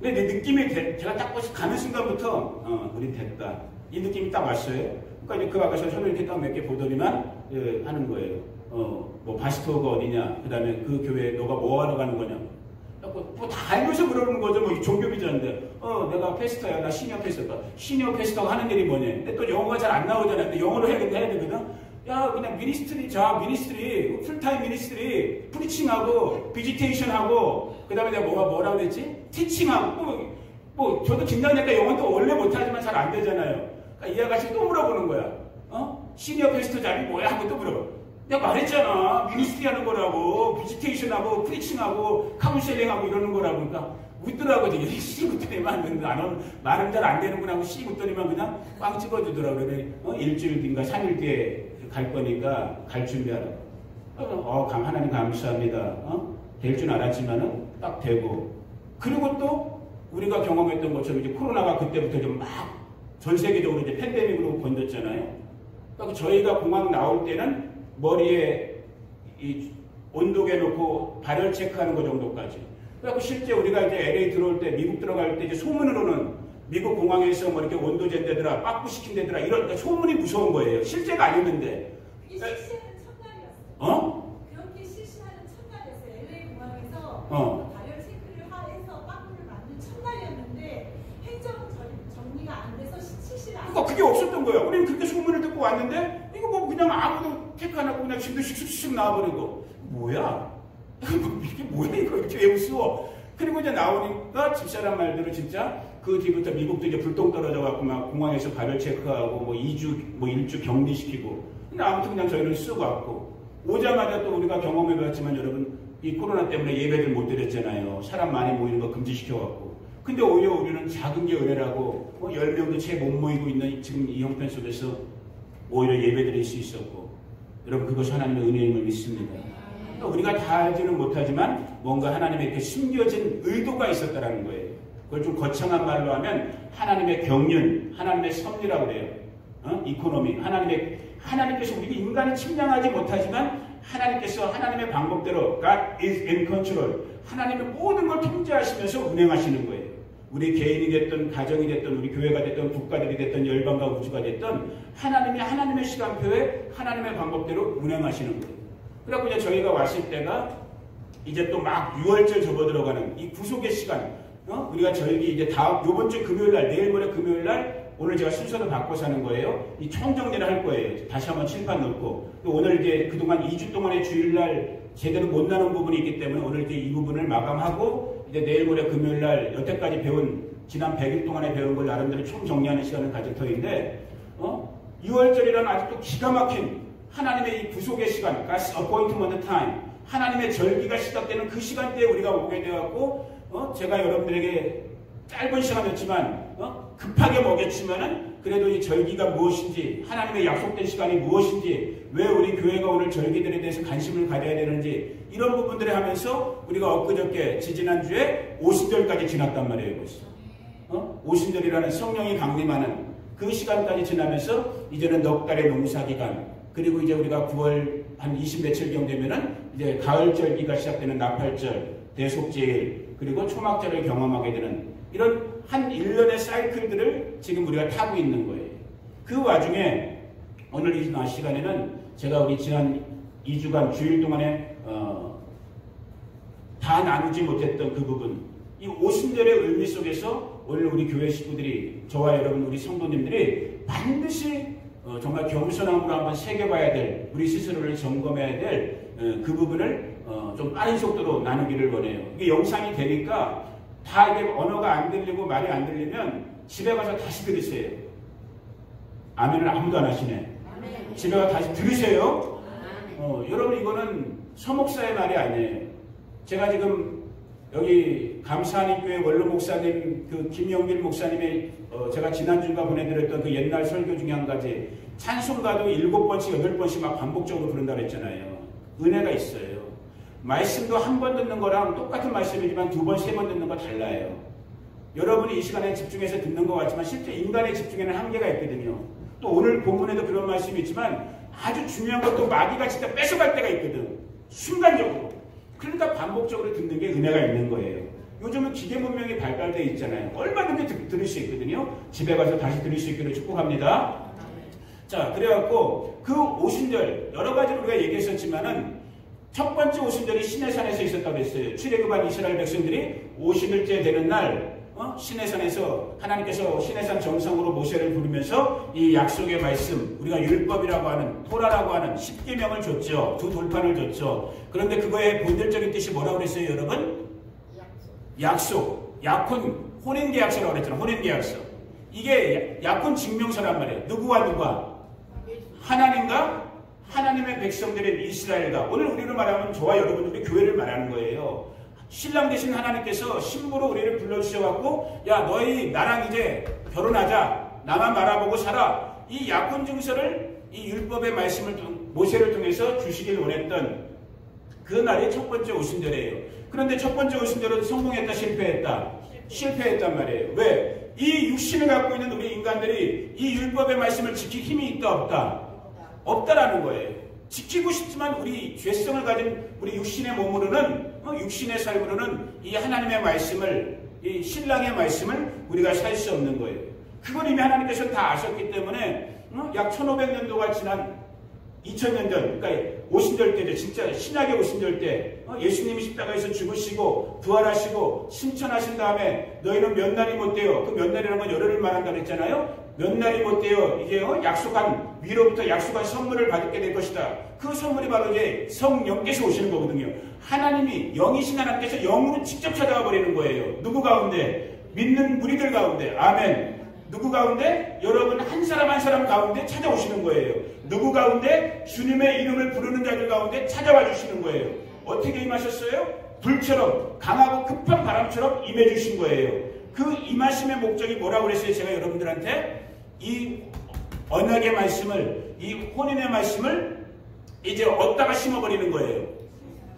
근데 내 느낌이 제가 딱 가는 순간부터 우리 됐다. 이 느낌이 딱 왔어요. 그러니까 이제 그 아가씨가 손을 이렇게 딱 몇 개 보더니만 하는 거예요. 뭐 바스토가 어디냐, 그 다음에 그 교회에 너가 뭐 하러 가는 거냐. 뭐 다 알면서 그러는 거죠. 뭐 종교 비자인데, 내가 패스터야, 나 시니어 패스터다. 시니어 패스터가 하는 일이 뭐냐. 근데 또 영어가 잘 안 나오잖아요. 근데 영어로 해야 되거든. 야, 그냥 미니스트리, 풀타임 미니스트리, 프리칭하고, 비지테이션하고, 그 다음에 내가 뭐라고 그랬지? 티칭하고, 뭐, 저도 긴장되니까 영어는 또 원래 못하지만 잘 안 되잖아요. 그러니까 이 아가씨 또 물어보는 거야. 시니어 패스터 자리 뭐야? 하고 또 물어봐. 내가 말했잖아. 미니스트리 하는 거라고, 비지테이션하고, 프리칭하고, 카운셀링하고 이러는 거라고. 그러니까 웃더라고. 되게 씨 웃더니만, 말은 잘 안 되는구나 하고 씨 웃더니만 그냥 꽝 찍어주더라고. 그래. 일주일 뒤인가 3일 뒤에 갈 거니까 갈 준비하라고. 하나님 감사합니다. 될 줄 알았지만은 딱 되고. 그리고 또 우리가 경험했던 것처럼 이제 코로나가 그때부터 좀 막 전 세계적으로 이제 팬데믹으로 번졌잖아요. 그러니까 저희가 공항 나올 때는 머리에 이 온도계 놓고 발열 체크하는 거 정도까지. 그래서 실제 우리가 이제 LA 들어올 때, 미국 들어갈 때 이제 소문으로는 미국 공항에서 뭐 이렇게 온도 잰데더라, 빠꾸 시킨데더라, 이런 그러니까 소문이 무서운 거예요. 실제가 아니었는데. 그게 실시하는 첫날이었어요. 그렇게 실시하는 첫날이었어요. LA 공항에서 발열 체크를 해서 빠꾸를 맞는 첫날이었는데 행정 정리가 안 돼서 실시를 안 했어요. 그러니까 그게 없었던 거예요. 우리는 그렇게 소문을 듣고 왔는데 이거 뭐 그냥 아무도 체크 안 하고 그냥 집도 슉슉슉 나와버리고 뭐야? 이게 뭐야 이거 이렇게 왜 웃어? 그리고 이제 나오니까 집사람 말대로 진짜 그 뒤부터 미국도 이제 불똥 떨어져갖고 막 공항에서 발열 체크하고 뭐 2주, 뭐 1주 격리시키고. 근데 아무튼 그냥 저희는 쓰고 왔고. 오자마자 또 우리가 경험해봤지만 여러분 이 코로나 때문에 예배들 못 드렸잖아요. 사람 많이 모이는 거 금지시켜갖고. 근데 오히려 우리는 작은 게 은혜라고 10명도 채 못 모이고 있는 지금 이 형편 속에서 오히려 예배 드릴 수 있었고. 여러분 그것이 하나님의 은혜임을 믿습니다. 우리가 다 알지는 못하지만 뭔가 하나님의 이렇게 숨겨진 의도가 있었다는 거예요. 그걸 좀 거창한 말로 하면 하나님의 경륜, 하나님의 섭리라고 그래요. 이코노미, 하나님께서 우리 인간이 침략하지 못하지만 하나님께서 하나님의 방법대로 God is in control. 하나님의 모든 걸 통제하시면서 운행하시는 거예요. 우리 개인이 됐든 가정이 됐든 우리 교회가 됐든 국가들이 됐든 열방과 우주가 됐든 하나님의 시간표에 하나님의 방법대로 운행하시는 거예요. 그래갖고 이제 저희가 왔을 때가 이제 또 막 6월절 접어들어가는 이 구속의 시간. 우리가 절기 이제 요번 주 금요일날, 내일 모레 금요일날 오늘 제가 순서를 바꿔서 하는 거예요. 이 총정리를 할 거예요. 다시 한번 칠판 넣고. 오늘 이제 그동안 2주 동안의 주일날 제대로 못 나눈 부분이 있기 때문에 오늘 이제 이 부분을 마감하고 이제 내일 모레 금요일날 여태까지 배운 지난 100일 동안에 배운 걸 나름대로 총정리하는 시간을 가질 터인데 6월절이라는 아주 또 기가 막힌 하나님의 이 구속의 시간, God's appointment time, 하나님의 절기가 시작되는 그 시간대에 우리가 오게 되었고, 제가 여러분들에게 짧은 시간이었지만, 급하게 먹였지만은, 그래도 이 절기가 무엇인지, 하나님의 약속된 시간이 무엇인지, 왜 우리 교회가 오늘 절기들에 대해서 관심을 가져야 되는지, 이런 부분들을 하면서 우리가 엊그저께, 지지난주에 오순절까지 지났단 말이에요, 벌써. 오순절이라는 성령이 강림하는 그 시간까지 지나면서, 이제는 넉 달의 농사기간, 그리고 이제 우리가 9월 한 20 며칠경 되면은 이제 가을절기가 시작되는 나팔절, 대속제일, 그리고 초막절을 경험하게 되는 이런 한 1년의 사이클들을 지금 우리가 타고 있는 거예요. 그 와중에 오늘 이 시간에는 제가 우리 지난 2주간 주일 동안에 다 나누지 못했던 그 부분, 이 오순절의 의미 속에서 오늘 우리 교회 식구들이, 저와 여러분 우리 성도님들이 반드시 정말 겸손함으로 한번 새겨봐야 될, 우리 스스로를 점검해야 될 그 부분을 좀 빠른 속도로 나누기를 원해요. 이게 영상이 되니까 다 이게 언어가 안 들리고 말이 안 들리면 집에 가서 다시 들으세요. 아멘을 아무도 안 하시네. 아멘. 집에 가서 다시 들으세요. 여러분 이거는 서목사의 말이 아니에요. 제가 지금 여기 감사하는 교회 원로 목사님, 그 김영길 목사님의 제가 지난주가 보내드렸던 그 옛날 설교 중에 한 가지, 찬송가도 7번씩 8번씩 막 반복적으로 부른다고 했잖아요. 은혜가 있어요. 말씀도 한 번 듣는 거랑 똑같은 말씀이지만 2번, 3번 듣는 거 달라요. 여러분이 이 시간에 집중해서 듣는 것 같지만 실제 인간의 집중에는 한계가 있거든요. 또 오늘 본문에도 그런 말씀이 있지만 아주 중요한 것도 마귀가 진짜 뺏어갈 때가 있거든. 순간적으로. 그러니까 반복적으로 듣는 게 은혜가 있는 거예요. 요즘은 기계 문명이 발달되어 있잖아요. 얼마든지 들을 수 있거든요. 집에 가서 다시 들을 수 있기를 축복합니다. 자, 그래갖고 그 오순절 여러 가지로 우리가 얘기했었지만은 첫 번째 오순절이 시내산에서 있었다고 했어요. 출애굽한 이스라엘 백성들이 50일째 되는 날 시내산에서 하나님께서 시내산 정상으로 모세를 부르면서 이 약속의 말씀, 우리가 율법이라고 하는 토라라고 하는 10계명을 줬죠. 두 돌판을 줬죠. 그런데 그거의 본질적인 뜻이 뭐라고 그랬어요, 여러분? 약속. 약혼, 혼인계약서라고 그랬잖아요. 혼인계약서. 이게 약혼 증명서란 말이에요. 누구와 누가? 하나님과 하나님의 백성들인 이스라엘과. 오늘 우리로 말하면 저와 여러분들이 교회를 말하는 거예요. 신랑 되신 하나님께서 신부로 우리를 불러주셔갖고 야 너희 나랑 이제 결혼하자. 나만 바라보고 살아. 이 약혼 증서를 이 율법의 말씀을 모세를 통해서 주시길 원했던 그 날이 첫 번째 오순절이에요. 그런데 첫 번째 오순절은 성공했다 실패했다? 실패했단 말이에요. 왜? 이 육신을 갖고 있는 우리 인간들이 이 율법의 말씀을 지킬 힘이 있다 없다? 없다라는 거예요. 지키고 싶지만 우리 죄성을 가진 우리 육신의 몸으로는 육신의 삶으로는 이 하나님의 말씀을 이 신랑의 말씀을 우리가 살 수 없는 거예요. 그걸 이미 하나님께서 다 아셨기 때문에 약 1500년도가 지난 2000년 전, 그러니까 오순절 때죠. 진짜 신약의 오순절 때 예수님이 십자가에서 죽으시고 부활하시고 승천하신 다음에 너희는 몇 날이 못 돼요. 그 몇 날이라는 건 열흘을 말한다고 했잖아요. 몇 날이 못 돼요. 이제 약속한 위로부터 약속한 선물을 받게 될 것이다. 그 선물이 바로 이제 성령께서 오시는 거거든요. 하나님이 영이신 하나님께서 영으로 직접 찾아와 버리는 거예요. 누구 가운데? 믿는 무리들 가운데. 아멘. 누구 가운데? 여러분 한 사람 한 사람 가운데 찾아오시는 거예요. 누구 가운데? 주님의 이름을 부르는 자들 가운데 찾아와 주시는 거예요. 어떻게 임하셨어요? 불처럼 강하고 급한 바람처럼 임해 주신 거예요. 그 임하심의 목적이 뭐라고 그랬어요? 제가 여러분들한테 이 언약의 말씀을, 이 혼인의 말씀을 이제 얻다가 심어버리는 거예요.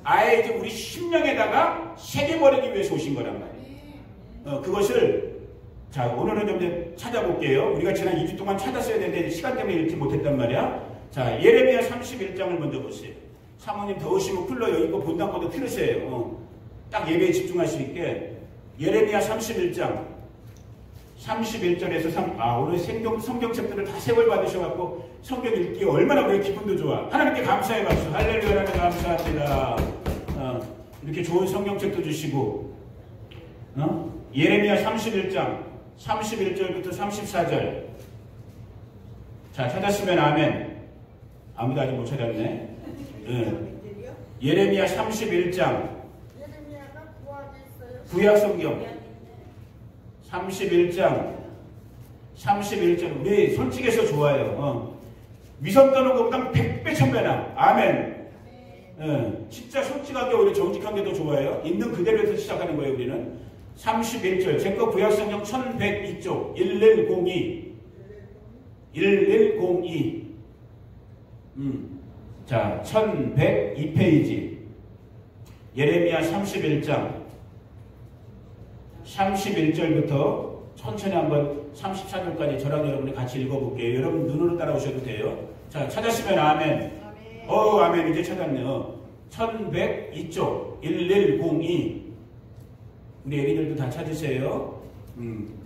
아예 이제 우리 심령에다가 새겨버리기 위해서 오신 거란 말이에요. 그것을 자, 오늘은 좀 찾아볼게요. 우리가 지난 2주 동안 찾았어야 되는데 시간 때문에 읽지 못했단 말이야. 자, 예레미야 31장을 먼저 보세요. 사모님 더우시면 쿨러 여기 있고 본당거도 틀으세요. 딱 예배에 집중할 수 있게. 예레미야 31장 31절에서 오늘 성경책들을 다 세월 받으셔갖고 성경 읽기 얼마나 우리 기분도 좋아. 하나님께 감사의 박수. 할렐루야. 하나님 감사합니다. 이렇게 좋은 성경책도 주시고 예레미야 31장 31절부터 34절. 자, 찾았으면 아멘. 아무도 아직 못 찾았네. 예레미야 31장 구약성경 31장 31절. 우리 솔직해서 좋아요. 위선 떠는 것보다 100배 1000배나. 아멘. 진짜 솔직하게 우리 정직한 게 더 좋아요. 있는 그대로에서 시작하는 거예요. 우리는 31절. 제거 구약성경 1102쪽 1102 1102. 자, 1102페이지. 예레미야 31장 31절부터 천천히 한번 34절까지 저랑 여러분이 같이 읽어볼게요. 여러분 눈으로 따라오셔도 돼요. 자, 찾았으면 아멘. 아멘. 이제 찾았네요. 1102쪽 1102. 우리 애기들도 다 찾으세요.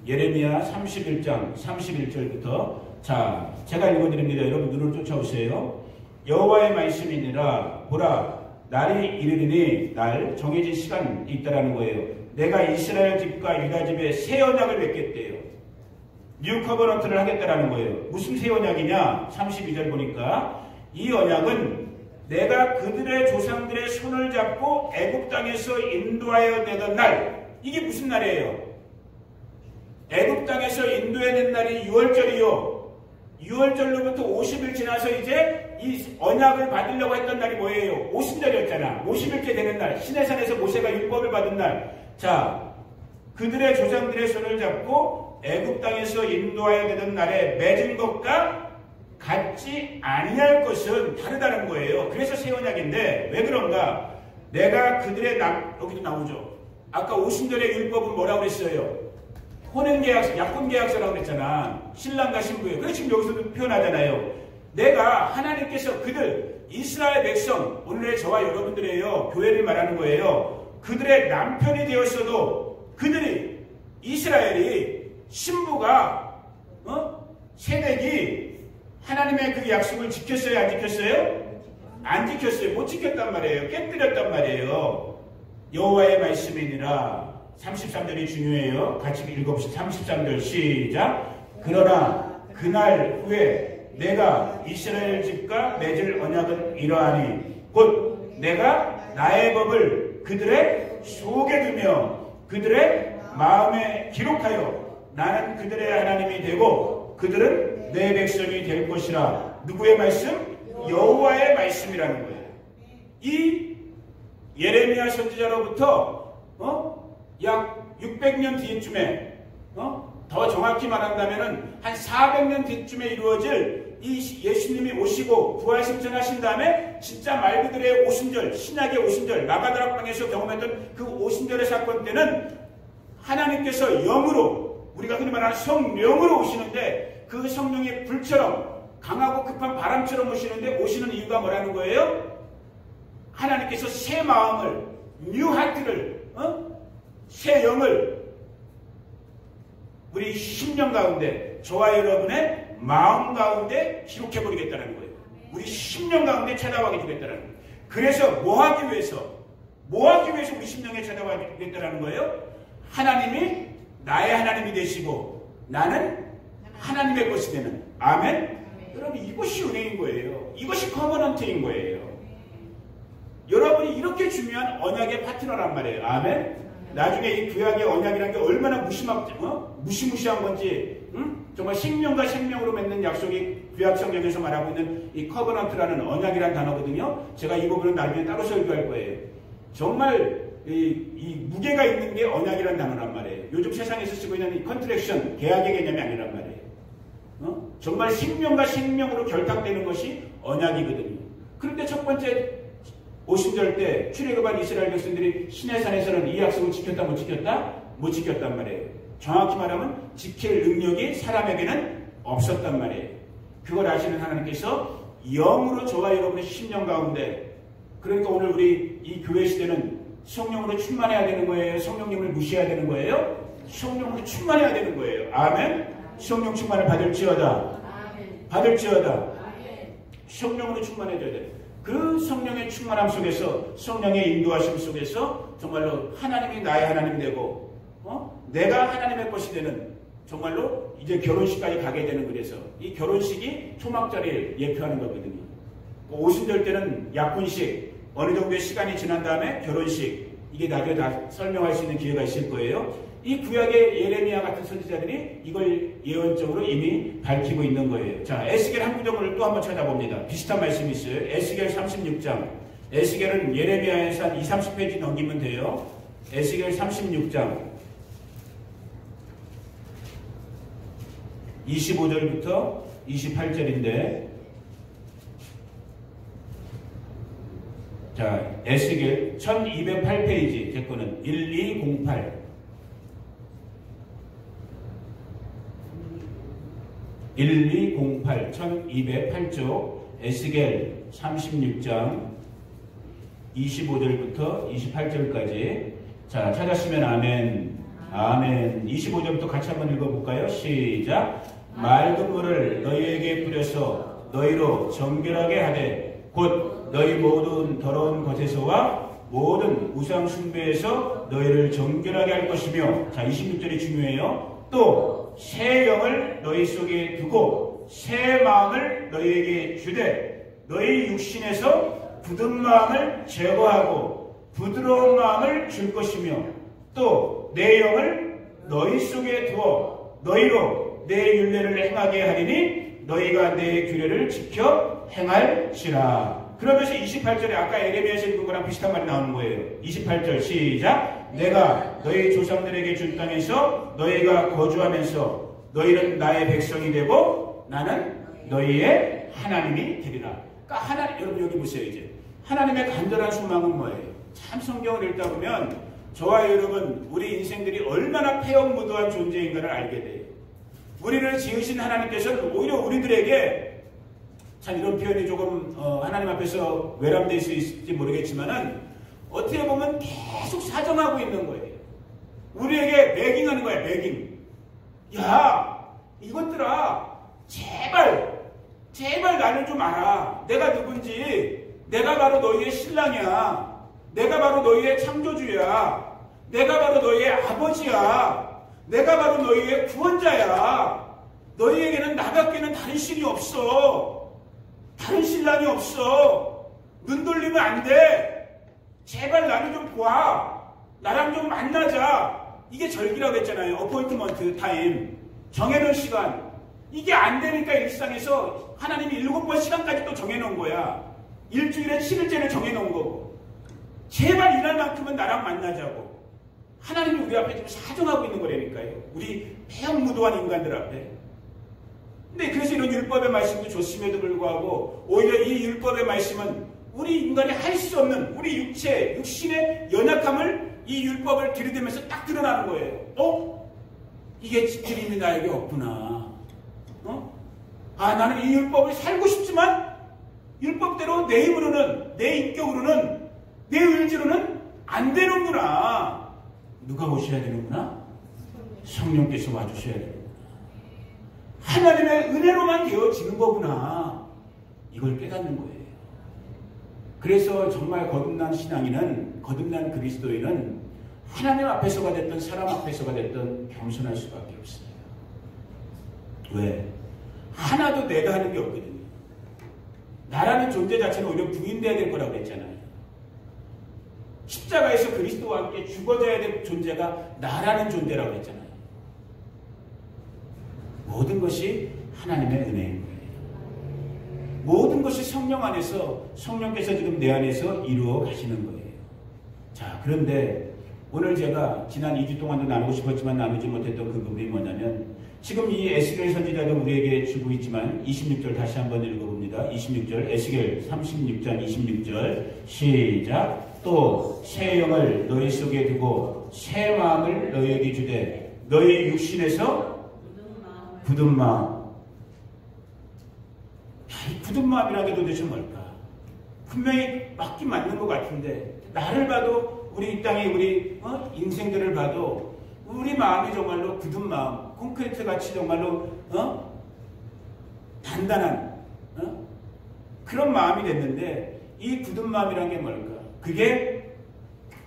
예레미야 31장 31절부터. 자, 제가 읽어드립니다. 여러분 눈으로 쫓아오세요. 여호와의 말씀이니라. 보라, 날이 이르리니 날 정해진 시간이 있다라는 거예요. 내가 이스라엘 집과 유다 집에 새 언약을 맺겠대요. 뉴 커버넌트를 하겠다라는 거예요. 무슨 새 언약이냐? 32절 보니까 이 언약은 내가 그들의 조상들의 손을 잡고 애굽 땅에서 인도하여 내던 날. 이게 무슨 날이에요? 애굽 땅에서 인도해낸 날이 6월절이요. 6월절로부터 50일 지나서 이제 이 언약을 받으려고 했던 날이 뭐예요? 오순절이었잖아. 50일째 되는 날. 시내산에서 모세가 율법을 받은 날. 자, 그들의 조상들의 손을 잡고 애굽 땅에서 인도하여 되던 날에 맺은 것과 같지 아니할 것은 다르다는 거예요. 그래서 새 언약인데 왜 그런가? 내가 그들의 여기도 나오죠. 아까 오순절의 율법은 뭐라고 그랬어요? 혼인계약서, 약혼계약서라고 그랬잖아. 신랑과 신부예요. 그래서 지금 여기서도 표현하잖아요. 내가 하나님께서 그들 이스라엘 백성, 오늘의 저와 여러분들이에요. 교회를 말하는 거예요. 그들의 남편이 되었어도 그들이 이스라엘이 신부가 세덱이 하나님의 그 약속을 지켰어요? 안 지켰어요? 안 지켰어요. 못 지켰단 말이에요. 깨뜨렸단 말이에요. 여호와의 말씀이니라. 33절이 중요해요. 같이 읽어봅시다. 33절 시작. 그러나 그날 후에 내가 이스라엘 집과 맺을 언약은 이러하니 곧 내가 나의 법을 그들의 속에 두며 그들의 마음에 기록하여 나는 그들의 하나님이 되고 그들은 내 백성이 될 것이라. 누구의 말씀? 여호와의 말씀이라는 거예요. 이 예레미야 선지자로부터 약 600년 뒤쯤에 더 정확히 말한다면 한 400년 뒤쯤에 이루어질 이 예수님이 오시고 부활승천하신 다음에 진짜 말 그대로의 오순절, 신약의 오순절, 마가다락방에서 경험했던 그 오순절의 사건 때는 하나님께서 영으로, 우리가 흔히 말하는 성령으로 오시는데 그 성령이 불처럼 강하고 급한 바람처럼 오시는데 오시는 이유가 뭐라는 거예요? 하나님께서 새 마음을, 뉴 하트를, 새 영을 우리 심령 가운데, 저와 여러분의 마음 가운데 기록해버리겠다는 거예요. 우리 심령 가운데 찾아와게 주겠다는 거예요. 그래서 뭐 하기 위해서 우리 심령에 찾아와겠다는 거예요? 하나님이 나의 하나님이 되시고 나는 하나님의 것이 되는. 아멘? 여러분, 이것이 은혜인 거예요. 이것이 커버넌트인 거예요. 여러분이 이렇게 중요한 언약의 파트너란 말이에요. 아멘? 나중에 이 구약의 언약이라는 게 얼마나 무시무시한 건지, 정말 생명과 생명으로 맺는 약속이 구약 성경에서 말하고 있는 이 커버넌트라는 언약이라는 단어거든요. 제가 이 부분은 나중에 따로 설교할 거예요. 정말 이 무게가 있는 게 언약이라는 단어란 말이에요. 요즘 세상에서 쓰고 있는 이 컨트랙션, 계약의 개념이 아니란 말이에요. 정말 생명과 생명으로 결탁되는 것이 언약이거든요. 그런데 첫 번째 오순절 때 출애굽한 이스라엘 백성들이 시내산에서는 이 약속을 지켰다 못 지켰다? 못 지켰단 말이에요. 정확히 말하면 지킬 능력이 사람에게는 없었단 말이에요. 그걸 아시는 하나님께서 영으로 저와 여러분의 심령 가운데, 그러니까 오늘 우리 이 교회 시대는 성령으로 충만해야 되는 거예요? 성령님을 무시해야 되는 거예요? 성령으로 충만해야 되는 거예요. 아멘? 성령 충만을 받을지어다. 받을지어다. 성령으로 충만해져야 돼. 그 성령의 충만함 속에서, 성령의 인도하심 속에서 정말로 하나님이 나의 하나님 되고 내가 하나님의 것이 되는, 정말로 이제 결혼식까지 가게 되는. 그래서 이 결혼식이 초막절을 예표하는 거거든요. 오순절 때는 약혼식, 어느 정도의 시간이 지난 다음에 결혼식, 이게 나중에 다 설명할 수 있는 기회가 있을 거예요. 이 구약의 예레미야 같은 선지자들이 이걸 예언적으로 이미 밝히고 있는 거예요. 자, 에스겔 한 구절을 또 한번 찾아봅니다. 비슷한 말씀이 있어요. 에스겔 36장. 에스겔은 예레미야에서 한 20-30페이지 넘기면 돼요. 에스겔 36장 25절부터 28절인데, 자, 에스겔 1208페이지 제 거는 1208 1208쪽 에스겔 36장 25절부터 28절까지. 자, 찾았으면 아멘. 아멘. 25절부터 같이 한번 읽어볼까요? 시작. 맑은 물을 너희에게 뿌려서 너희로 정결하게 하되 곧 너희 모든 더러운 것에서와 모든 우상 숭배에서 너희를 정결하게 할 것이며. 자, 26절이 중요해요. 또 새 영을 너희 속에 두고 새 마음을 너희에게 주되 너희 육신에서 굳은 마음을 제거하고 부드러운 마음을 줄 것이며 또 내 영을 너희 속에 두어 너희로 내 율례를 행하게 하리니 너희가 내 규례를 지켜 행할지라. 그러면서 28절에 아까 예레미야에서 읽은 거랑 비슷한 말이 나오는 거예요. 28절 시작. 내가 너희 조상들에게 준 땅에서 너희가 거주하면서 너희는 나의 백성이 되고 나는 너희의 하나님이 되리라. 그러니까 하나님, 여러분 여기 보세요. 이제 하나님의 간절한 소망은 뭐예요? 참 성경을 읽다 보면 저와 여러분 우리 인생들이 얼마나 폐역무도한 존재인가를 알게 돼요. 우리를 지으신 하나님께서는 오히려 우리들에게, 참 이런 표현이 조금 하나님 앞에서 외람될 수 있을지 모르겠지만은 어떻게 보면 계속 사정하고 있는 거예요. 우리에게 매깅하는 거야, 매깅. 야, 이것들아, 제발 나를 좀 알아. 내가 누군지. 내가 바로 너희의 신랑이야. 내가 바로 너희의 창조주야. 내가 바로 너희의 아버지야. 내가 바로 너희의 구원자야. 너희에게는 나밖에는 다른 신이 없어. 다른 신랑이 없어. 눈 돌리면 안 돼. 제발 나를 좀 봐. 나랑 좀 만나자. 이게 절기라고 했잖아요. 어포인트먼트 타임. 정해놓은 시간. 이게 안 되니까 일상에서 하나님이 7번 시간까지 또 정해놓은 거야. 일주일에 7일째를 정해놓은 거고. 제발 이날 만큼은 나랑 만나자고. 하나님이 우리 앞에 지금 사정하고 있는 거라니까요. 우리 배역무도한 인간들 앞에. 근데 그래서 이런 율법의 말씀도 좋음에도 불구하고 오히려 이 율법의 말씀은 우리 인간이 할 수 없는 우리 육신의 연약함을 이 율법을 들이대면서 딱 드러나는 거예요. 이게 집들임이 나에게 없구나. 나는 이 율법을 살고 싶지만 율법대로 내 힘으로는, 내 인격으로는, 내 의지로는 안 되는구나. 누가 오셔야 되는구나? 성령께서 와주셔야 되는구나. 하나님의 은혜로만 되어지는 거구나. 이걸 깨닫는 거예요. 그래서 정말 거듭난 신앙인은, 거듭난 그리스도인은 하나님 앞에서가 됐든 사람 앞에서가 됐든 겸손할 수밖에 없어요. 왜? 하나도 내가 하는 게 없거든요. 나라는 존재 자체는 오히려 부인돼야 될 거라고 했잖아요. 십자가에서 그리스도와 함께 죽어져야 될 존재가 나라는 존재라고 했잖아요. 모든 것이 하나님의 은혜인 거예요. 모든 것이 성령 안에서, 성령께서 지금 내 안에서 이루어 가시는 거예요. 자, 그런데 오늘 제가 지난 2주 동안도 나누고 싶었지만 나누지 못했던 그 부분이 뭐냐면, 지금 이 에스겔 선지자도 우리에게 주고 있지만 26절 다시 한번 읽어봅니다. 26절, 에스겔 36장 26절 시작. 또 새 영을 너희 속에 두고 새 마음을 너희에게 주되 너희 육신에서 굳은 마음. 이 굳은 마음이라는 게 도대체 뭘까? 분명히 맞긴 맞는 것 같은데 나를 봐도 우리 이 땅에 우리 인생들을 봐도 우리 마음이 정말로 굳은 마음, 콘크리트 같이 정말로 단단한 그런 마음이 됐는데 이 굳은 마음이란 게 뭘까? 그게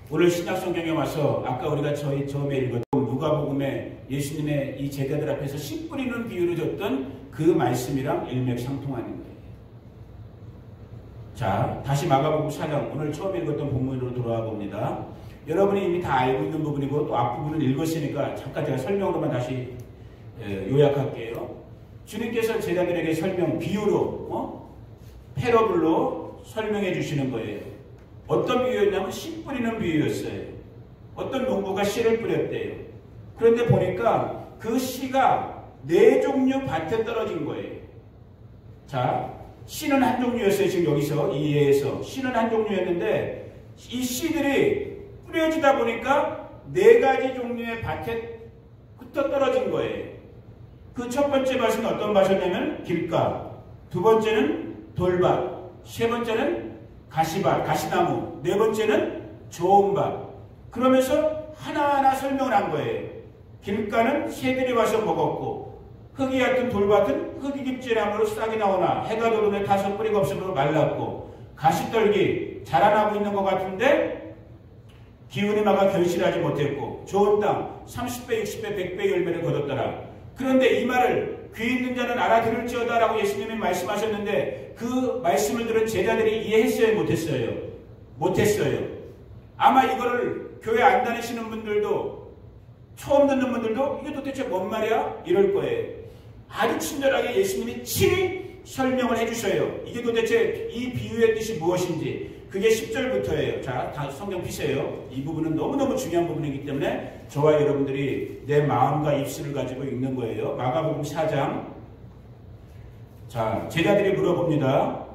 오늘 신약성경에 와서 아까 우리가 처음에 읽었던 누가복음에 예수님의 이 제자들 앞에서 씨 뿌리는 비유를 줬던 그 말씀이랑 일맥상통하는 거예요. 자, 다시 마가복음 4장 오늘 처음 읽었던 본문으로 돌아와 봅니다. 여러분이 이미 다 알고 있는 부분이고 또 앞부분을 읽었으니까 잠깐 제가 설명으로만 다시 요약할게요. 주님께서 제자들에게 비유로 패러블로 설명해 주시는 거예요. 어떤 비유였냐면 씨 뿌리는 비유였어요. 어떤 농부가 씨를 뿌렸대요. 그런데 보니까 그 씨가 4종류 밭에 떨어진 거예요. 자, 씨는 한 종류였어요. 지금 여기서 이 예에서 씨는 한 종류였는데 이 씨들이 뿌려지다 보니까 4가지 종류의 밭에 흩어 떨어진 거예요. 그 첫 번째 밭은 어떤 밭이었냐면 길가, 두 번째는 돌밭, 세 번째는 가시밭, 가시나무, 네 번째는 좋은 밭. 그러면서 하나하나 설명을 한 거예요. 길가는 새들이 와서 먹었고 흙이 얕은 돌밭은 흙이 깊지 나무로 싹이 나오나 해가 도는데 다소 뿌리가 없으므로 말랐고 가시떨기 자라나고 있는 것 같은데 기운이 막아 결실하지 못했고 좋은 땅 30배, 60배, 100배 열매를 거뒀더라. 그런데 이 말을 귀 있는 자는 알아들을지어다 라고 예수님이 말씀하셨는데 그 말씀을 들은 제자들이 이해했어요? 못했어요? 못했어요. 아마 이거를 교회 안 다니시는 분들도 처음 듣는 분들도 이게 도대체 뭔 말이야? 이럴 거예요. 아주 친절하게 예수님이 친히 설명을 해주셔요. 이게 도대체 이 비유의 뜻이 무엇인지. 그게 10절부터예요. 자, 다 성경 피세요. 이 부분은 너무너무 중요한 부분이기 때문에 저와 여러분들이 내 마음과 입술을 가지고 읽는 거예요. 마가복음 4장. 자, 제자들이 물어봅니다.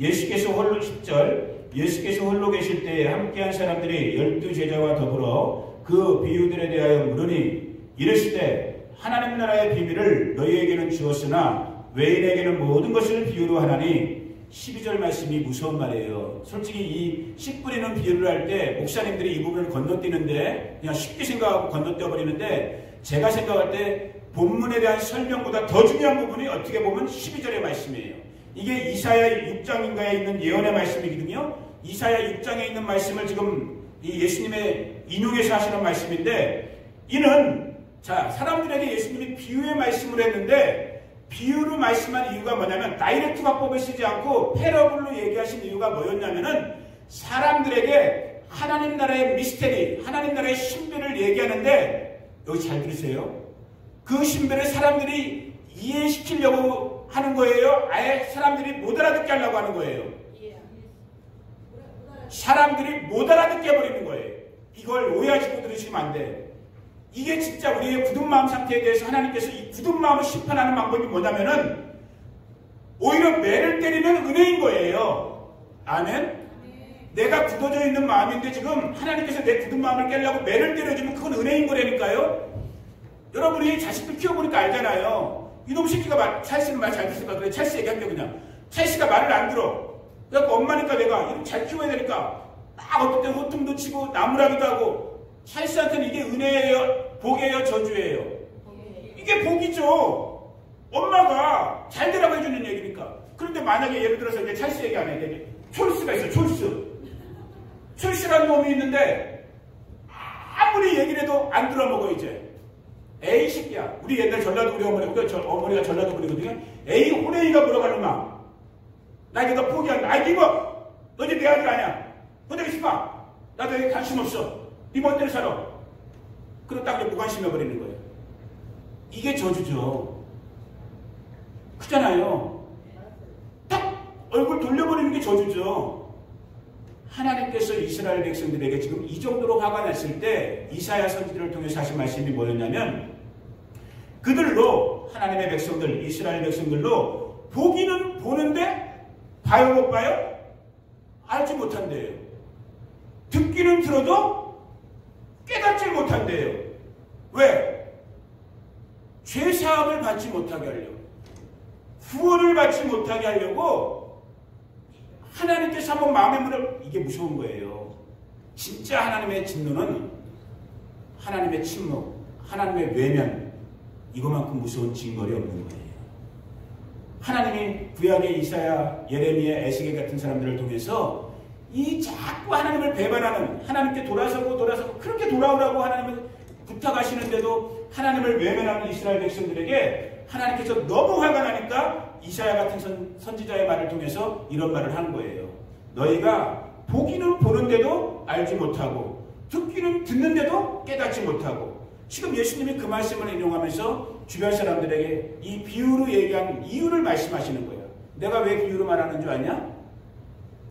예수께서 홀로 10절. 예수께서 홀로 계실 때에 함께한 사람들이 12제자와 더불어 그 비유들에 대하여 물으니 이르시되 하나님 나라의 비밀을 너희에게는 주었으나 외인에게는 모든 것을 비유로 하나니 12절 말씀이 무서운 말이에요. 솔직히 이 씨 뿌리는 비유를 할 때 목사님들이 이 부분을 건너뛰는데 그냥 쉽게 생각하고 건너뛰어 버리는데 제가 생각할 때 본문에 대한 설명보다 더 중요한 부분이 어떻게 보면 12절의 말씀이에요. 이게 이사야 6장인가에 있는 예언의 말씀이거든요. 이사야 6장에 있는 말씀을 지금 이 예수님의 인용해서 하시는 말씀인데 이는 자 사람들에게 예수님이 비유의 말씀을 했는데 비유로 말씀한 이유가 뭐냐면 다이렉트 화법을 쓰지 않고 패러블로 얘기하신 이유가 뭐였냐면은 사람들에게 하나님 나라의 미스테리, 하나님 나라의 신비를 얘기하는데 여기 잘 들으세요. 그 신비를 사람들이 이해시키려고 하는 거예요? 아예 사람들이 못 알아듣게 하려고 하는 거예요? 사람들이 못 알아듣게 해버리는 거예요. 이걸 오해하시고 들으시면 안 돼. 이게 진짜 우리의 굳은 마음 상태에 대해서 하나님께서 이 굳은 마음을 심판하는 방법이 뭐냐면은 오히려 매를 때리는 은혜인 거예요. 아멘? 내가 굳어져 있는 마음인데 지금 하나님께서 내 굳은 마음을 깨려고 매를 때려주면 그건 은혜인 거라니까요. 여러분이 자식들 키워보니까 알잖아요. 이놈 새끼가 찰스는 말 잘 듣을까? 그래 찰스 얘기할게 그냥. 찰스가 말을 안 들어. 그래갖고 엄마니까 내가 이놈 잘 키워야 되니까 막 어떨 때 호통도 치고 나무라기도 하고 찰스한테는 이게 은혜예요? 복이에요? 저주예요? 이게 복이죠. 엄마가 잘 되라고 해주는 얘기니까. 그런데 만약에 예를 들어서 이제 찰스 얘기 안 해. 이제 촐스가 있어. 촐스라는 놈이 있는데 아무리 얘기를 해도 안 들어먹어 이제. 에이 새끼야. 우리 옛날 전라도 우리 어머니가 전라도 분이거든요. 에이 호레이가 물어가는 마. 나 이제 너 포기한다. 아이 니뭐 너 이제 내 아들 아니야. 혼자기 싶어. 나도 여기 관심 없어. 네 멋대로 살아. 그러고 딱 무관심해버리는 거예요. 이게 저주죠. 크잖아요. 딱 얼굴 돌려버리는 게 저주죠. 하나님께서 이스라엘 백성들에게 지금 이 정도로 화가 났을 때 이사야 선지자를 통해서 하신 말씀이 뭐였냐면 그들로 하나님의 백성들 이스라엘 백성들로 보기는 보는데 봐요 못 봐요? 알지 못한대요. 듣기는 들어도 깨닫지 못한대요. 왜? 죄사함을 받지 못하게 하려고 구원을 받지 못하게 하려고 하나님께서 한번 마음의 문을 이게 무서운 거예요. 진짜 하나님의 진노는 하나님의 침묵, 하나님의 외면 이거만큼 무서운 징벌이 없는 거예요. 하나님이 구약의 이사야, 예레미야, 에스겔 같은 사람들을 통해서 이 자꾸 하나님을 배반하는 하나님께 돌아서고 그렇게 돌아오라고 하나님을 부탁하시는데도 하나님을 외면하는 이스라엘 백성들에게 하나님께서 너무 화가 나니까 이사야 같은 선지자의 말을 통해서 이런 말을 하는 거예요. 너희가 보기는 보는데도 알지 못하고 듣기는 듣는데도 깨닫지 못하고 지금 예수님이 그 말씀을 인용하면서 주변 사람들에게 이 비유로 얘기한 이유를 말씀하시는 거예요. 내가 왜 비유로 말하는 줄 아냐?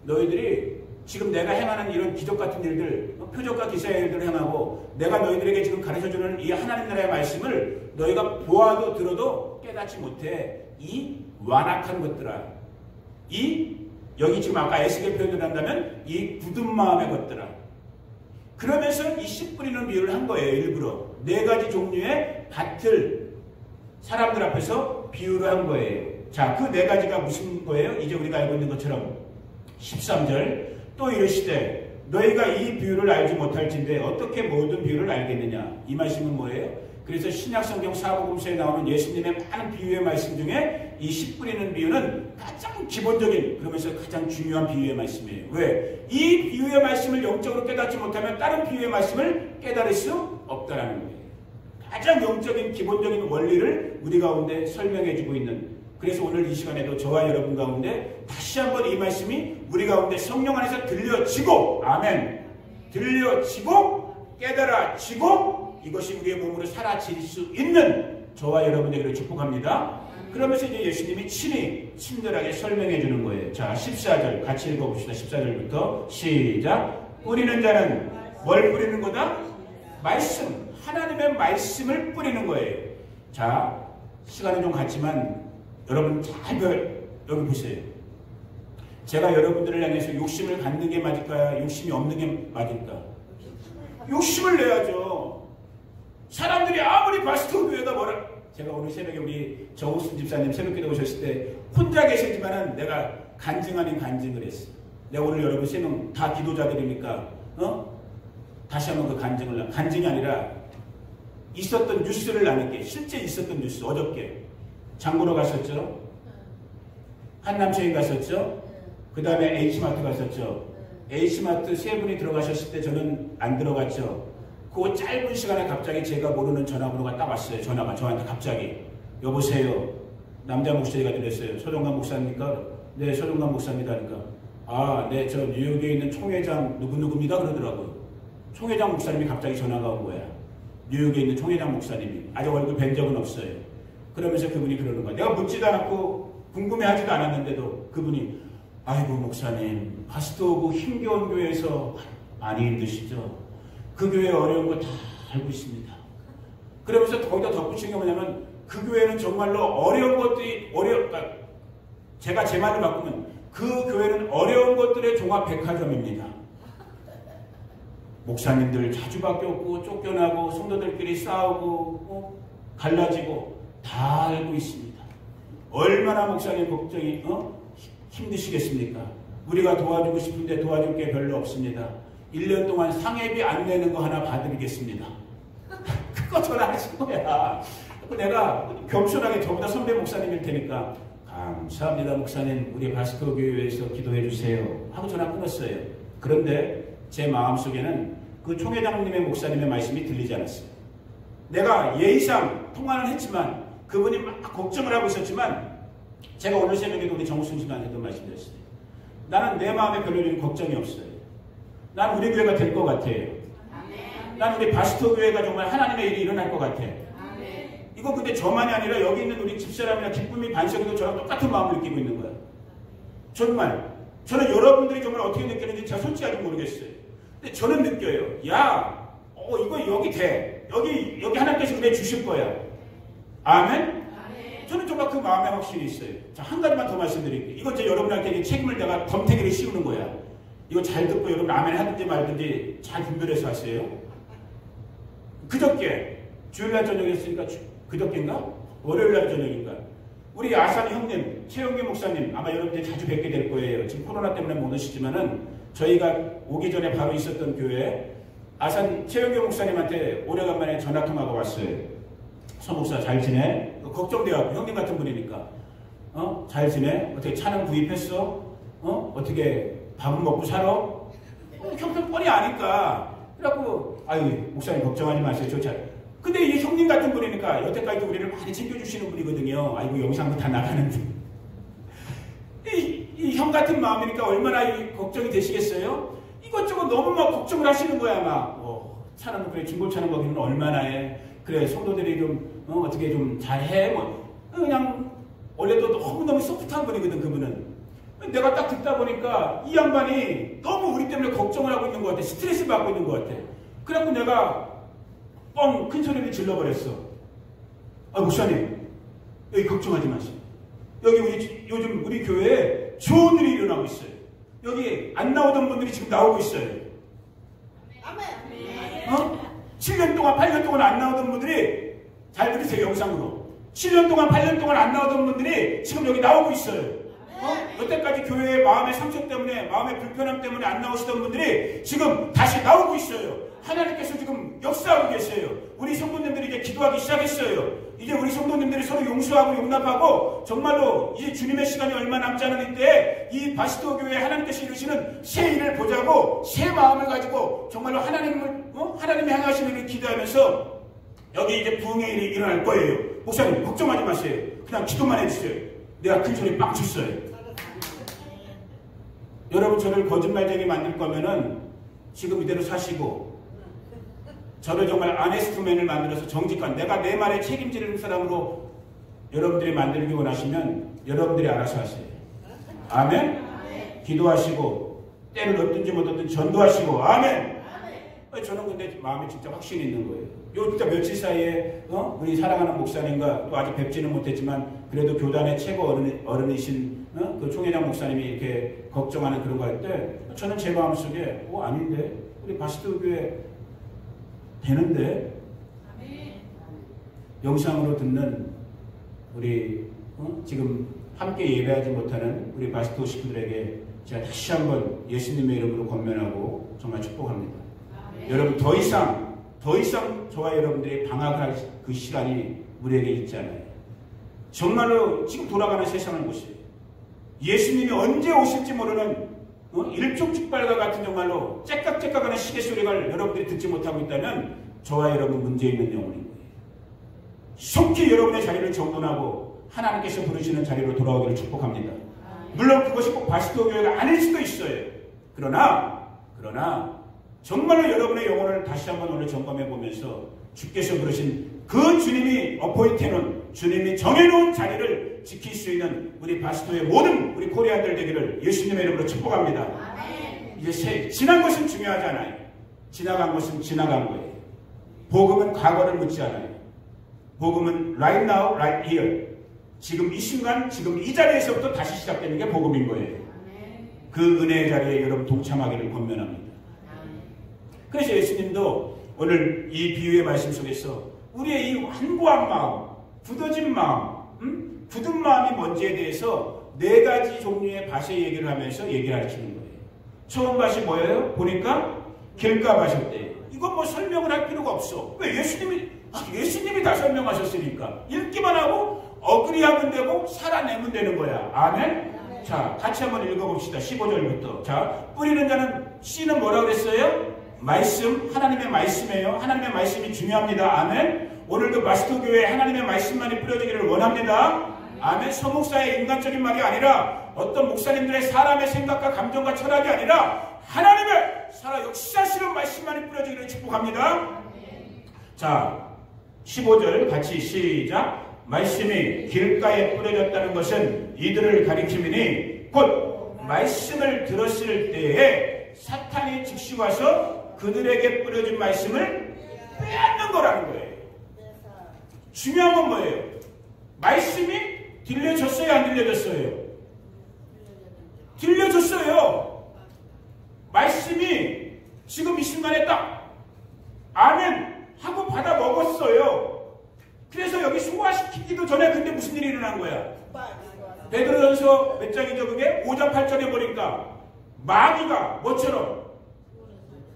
너희들이 지금 내가 행하는 이런 기적 같은 일들, 표적과 기사의 일들을 행하고 내가 너희들에게 지금 가르쳐주는 이 하나님 나라의 말씀을 너희가 보아도 들어도 깨닫지 못해. 이 완악한 것들아. 여기 지금 아까 에스겔 표현을 한다면 이 굳은 마음의 것들아. 그러면서 이 씨 뿌리는 비유를 한 거예요. 일부러. 4가지 종류의 밭을 사람들 앞에서 비유를 한 거예요. 자, 그 4가지가 무슨 거예요? 이제 우리가 알고 있는 것처럼 13절 또 이르시되 너희가 이 비유를 알지 못할진대 어떻게 모든 비유를 알겠느냐. 이 말씀은 뭐예요? 그래서 신약성경 사복음서에 나오는 예수님의 많은 비유의 말씀 중에 이 씨 뿌리는 비유는 가장 기본적인 그러면서 가장 중요한 비유의 말씀이에요. 왜? 이 비유의 말씀을 영적으로 깨닫지 못하면 다른 비유의 말씀을 깨달을 수 없다라는 거예요. 가장 영적인 기본적인 원리를 우리 가운데 설명해주고 있는 그래서 오늘 이 시간에도 저와 여러분 가운데 다시 한번 이 말씀이 우리 가운데 성령 안에서 들려지고 아멘 들려지고 깨달아지고 이것이 우리의 몸으로 사라질 수 있는 저와 여러분에게를 축복합니다. 그러면서 이제 예수님이 친히 친절하게 설명해 주는 거예요. 자 14절 같이 읽어봅시다. 14절부터 시작. 뿌리는 자는 뭘 뿌리는 거다? 말씀 하나님의 말씀을 뿌리는 거예요. 자 시간은 좀 갔지만 여러분 잘 여기 보세요. 제가 여러분들을 향해서 욕심을 갖는 게 맞을까요? 욕심이 없는 게 맞을까? 욕심을 내야죠. 사람들이 아무리 바스토 교회가 뭐라 제가 오늘 새벽에 우리 정우순 집사님 새벽기도 오셨을 때 혼자 계시지만은 내가 간증 아닌 간증을 했어. 내가 오늘 여러분 세 명 다 기도자들이니까 다시 한번 그 간증이 아니라 있었던 뉴스를 나눌게. 실제 있었던 뉴스. 어저께 장보러 갔었죠. 한남체인 갔었죠. 그 다음에 H마트 갔었죠. H마트 세 분이 들어가셨을 때 저는 안 들어갔죠. 그 짧은 시간에 갑자기 제가 모르는 전화번호가 딱 왔어요. 전화가 저한테 갑자기. 여보세요. 남자 목소리가 들렸어요. 서정관 목사입니까? 네, 서정관 목사입니다. 그러니까 아, 네, 저 뉴욕에 있는 총회장 누구누구입니다. 그러더라고요. 총회장 목사님이 갑자기 전화가 온 거야. 뉴욕에 있는 총회장 목사님이. 아직 얼굴 뵌 적은 없어요. 그러면서 그분이 그러는 거야. 내가 묻지도 않았고 궁금해하지도 않았는데도 그분이 아이고 목사님, 파스토 그 힘겨운 교회에서 많이 힘드시죠? 그 교회 어려운 거 다 알고 있습니다. 그러면서 거기다 덧붙인 게 뭐냐면 그 교회는 정말로 어려운 것들이 그러니까 제가 제 말을 바꾸면 그 교회는 어려운 것들의 종합 백화점입니다. 목사님들 자주 바뀌었고 쫓겨나고 성도들끼리 싸우고 갈라지고 다 알고 있습니다. 얼마나 목사님 걱정이 힘드시겠습니까? 우리가 도와주고 싶은데 도와줄 게 별로 없습니다. 1년 동안 상해비 안 내는 거 하나 봐드리겠습니다. 그거 전화하신 거야. 내가 겸손하게 저보다 선배 목사님일 테니까 감사합니다 목사님, 우리 바스코 교회에서 기도해 주세요 하고 전화 끊었어요. 그런데 제 마음속에는 그 총회장님의 목사님의 말씀이 들리지 않았어요. 내가 예의상 통화는 했지만 그분이 막 걱정을 하고 있었지만 제가 오늘 새벽에도 우리 정우순 씨한테도 말씀드렸어요. 나는 내 마음에 별로 걱정이 없어요. 난 우리 교회가 될 것 같아요. 난 우리 바스토 교회가 정말 하나님의 일이 일어날 것 같아. 이거 근데 저만이 아니라 여기 있는 우리 집사람이나 기쁨이 반석이도 저랑 똑같은 마음을 느끼고 있는 거야. 정말 저는 여러분들이 정말 어떻게 느끼는지 제가 솔직하게 모르겠어요. 근데 저는 느껴요. 야, 이거 여기 돼. 여기 하나님께서 은혜 주실 거야. 아멘? 저는 정말 그 마음에 확신이 있어요. 자, 한 가지만 더 말씀드릴게요. 이건 제 여러분한테 책임을 내가 덤태기를 씌우는 거야. 이거 잘 듣고 여러분 아멘 하든지 말든지 잘 분별해서 하세요. 그저께 주일날 저녁이었으니까 그저께인가? 월요일날 저녁인가? 우리 아산 형님, 최영기 목사님 아마 여러분들이 자주 뵙게 될 거예요. 지금 코로나 때문에 못 오시지만은 저희가 오기 전에 바로 있었던 교회 아산 최영기 목사님한테 오래간만에 전화통화가 왔어요. 서 목사 잘 지내? 걱정돼갖고 형님 같은 분이니까 잘 지내? 어떻게 차는 구입했어? 어떻게 밥은 먹고 살아? 형편뻔히 아니까. 그래갖고 아유 목사님 걱정하지 마세요. 저 잘. 근데 이 형님 같은 분이니까 여태까지도 우리를 많이 챙겨주시는 분이거든요. 아이고 영상도 다 나가는데 이 형 같은 마음이니까 얼마나 걱정이 되시겠어요? 이것저것 너무 막 걱정을 하시는 거야. 막 차는 그래 중고차는 거기는 얼마나 해. 그래 성도들이 좀 어떻게 좀 잘해. 그냥 원래도 너무너무 소프트한 분이거든 그분은. 내가 딱 듣다 보니까 이 양반이 너무 우리 때문에 걱정을 하고 있는 것 같아. 스트레스 받고 있는 것 같아. 그래갖고 내가 뻥 큰 소리를 질러버렸어. 아 목사님 여기 걱정하지 마세요. 여기 요즘 우리 교회에 좋은 일이 일어나고 있어요. 여기 안 나오던 분들이 지금 나오고 있어요. 7년 동안 8년 동안 안 나오던 분들이 잘 들으세요. 영상으로 7년 동안 8년 동안 안 나오던 분들이 지금 여기 나오고 있어요. 여태까지 교회의 마음의 상처 때문에 마음의 불편함 때문에 안 나오시던 분들이 지금 다시 나오고 있어요. 하나님께서 지금 역사하고 계세요. 우리 성도님들이 이제 기도하기 시작했어요. 이제 우리 성도님들이 서로 용서하고 용납하고 정말로 이제 주님의 시간이 얼마 남지 않은 이때에 이 바스토 교회에 하나님께서 이루시는 새 일을 보자고 새 마음을 가지고 정말로 하나님이 향하시는 일을 기도하면서 여기 이제 부흥의 일이 일어날 거예요. 목사님 걱정하지 마세요. 그냥 기도만 해주세요. 내가 큰 소리 빡 쳤어요. 여러분 저를 거짓말쟁이 만들 거면은 지금 이대로 사시고 저를 정말 아네스트맨을 만들어서 정직한 내가 내 말에 책임지는 사람으로 여러분들이 만들기 원하시면 여러분들이 알아서 하세요. 아멘? 기도하시고 때를 얻든지 못 얻든지 전도하시고 아멘? 저는 근데 마음에 진짜 확신이 있는 거예요. 요 진짜 며칠 사이에 우리 사랑하는 목사님과 또 아직 뵙지는 못했지만 그래도 교단의 최고 어른이신 그 총회장 목사님이 이렇게 걱정하는 그런 거 할 때 저는 제 마음속에 아닌데 우리 바스토 교회 되는데 영상으로 듣는 우리 지금 함께 예배하지 못하는 우리 바스토 식구들에게 제가 다시 한번 예수님의 이름으로 권면하고 정말 축복합니다. 여러분 더 이상 저와 여러분들이 방학할 그 시간이 우리에게 있잖아요. 정말로 지금 돌아가는 세상을 보세요. 예수님이 언제 오실지 모르는 일촉즉발과 같은 정말로 째깍째깍하는 시계 소리를 여러분들이 듣지 못하고 있다면 저와 여러분 문제 있는 영혼인 거예요. 속히 여러분의 자리를 정돈하고 하나님께서 부르시는 자리로 돌아오기를 축복합니다. 물론 그것이 꼭 바스토 교회가 아닐 수도 있어요. 그러나 정말로 여러분의 영혼을 다시 한번 오늘 점검해 보면서 주께서 부르신 그 주님이 어포인트해놓은 주님이 정해놓은 자리를 지킬 수 있는 우리 바스토의 모든 우리 코리안들 되기를 예수님의 이름으로 축복합니다. 이제 지난 것은 중요하지 않아요. 지나간 것은 지나간 거예요. 복음은 과거를 묻지 않아요. 복음은 right now, right here. 지금 이 순간, 지금 이 자리에서부터 다시 시작되는 게 복음인 거예요. 그 은혜의 자리에 여러분 동참하기를 권면합니다. 그래서 예수님도 오늘 이 비유의 말씀 속에서 우리의 이 완고한 마음, 굳어진 마음, 굳은 마음이 뭔지에 대해서 4가지 종류의 밭의 얘기를 하면서 얘기를 하시는 거예요. 처음 밭이 뭐예요? 보니까 길가 밭이었대요. 이건 뭐 설명을 할 필요가 없어. 왜? 예수님이 다 설명하셨으니까. 읽기만 하고 어그리하면 되고 살아내면 되는 거야. 아멘? 자, 같이 한번 읽어봅시다. 15절부터. 자, 뿌리는 자는 씨는 뭐라고 그랬어요? 말씀, 하나님의 말씀이에요. 하나님의 말씀이 중요합니다. 아멘. 오늘도 바스토 교회에 하나님의 말씀만이 뿌려지기를 원합니다. 아멘. 서목사의 인간적인 말이 아니라 어떤 목사님들의 사람의 생각과 감정과 철학이 아니라 하나님의 살아 역사하시는 말씀만이 뿌려지기를 축복합니다. 자, 15절 같이 시작. 말씀이 길가에 뿌려졌다는 것은 이들을 가리킴이니 곧 말씀을 들었을 때에 사탄이 즉시 와서 그들에게 뿌려진 말씀을 빼앗는 거라는 거예요. 중요한 건 뭐예요? 말씀이 들려졌어요? 안 들려졌어요? 들려졌어요. 말씀이 지금 이 순간에 딱 아멘 하고 받아 먹었어요. 그래서 여기 소화시키기도 전에 근데 무슨 일이 일어난 거야? 베드로전서 몇 장이죠 그게? 5장 8절에 보니까 마귀가 뭐처럼?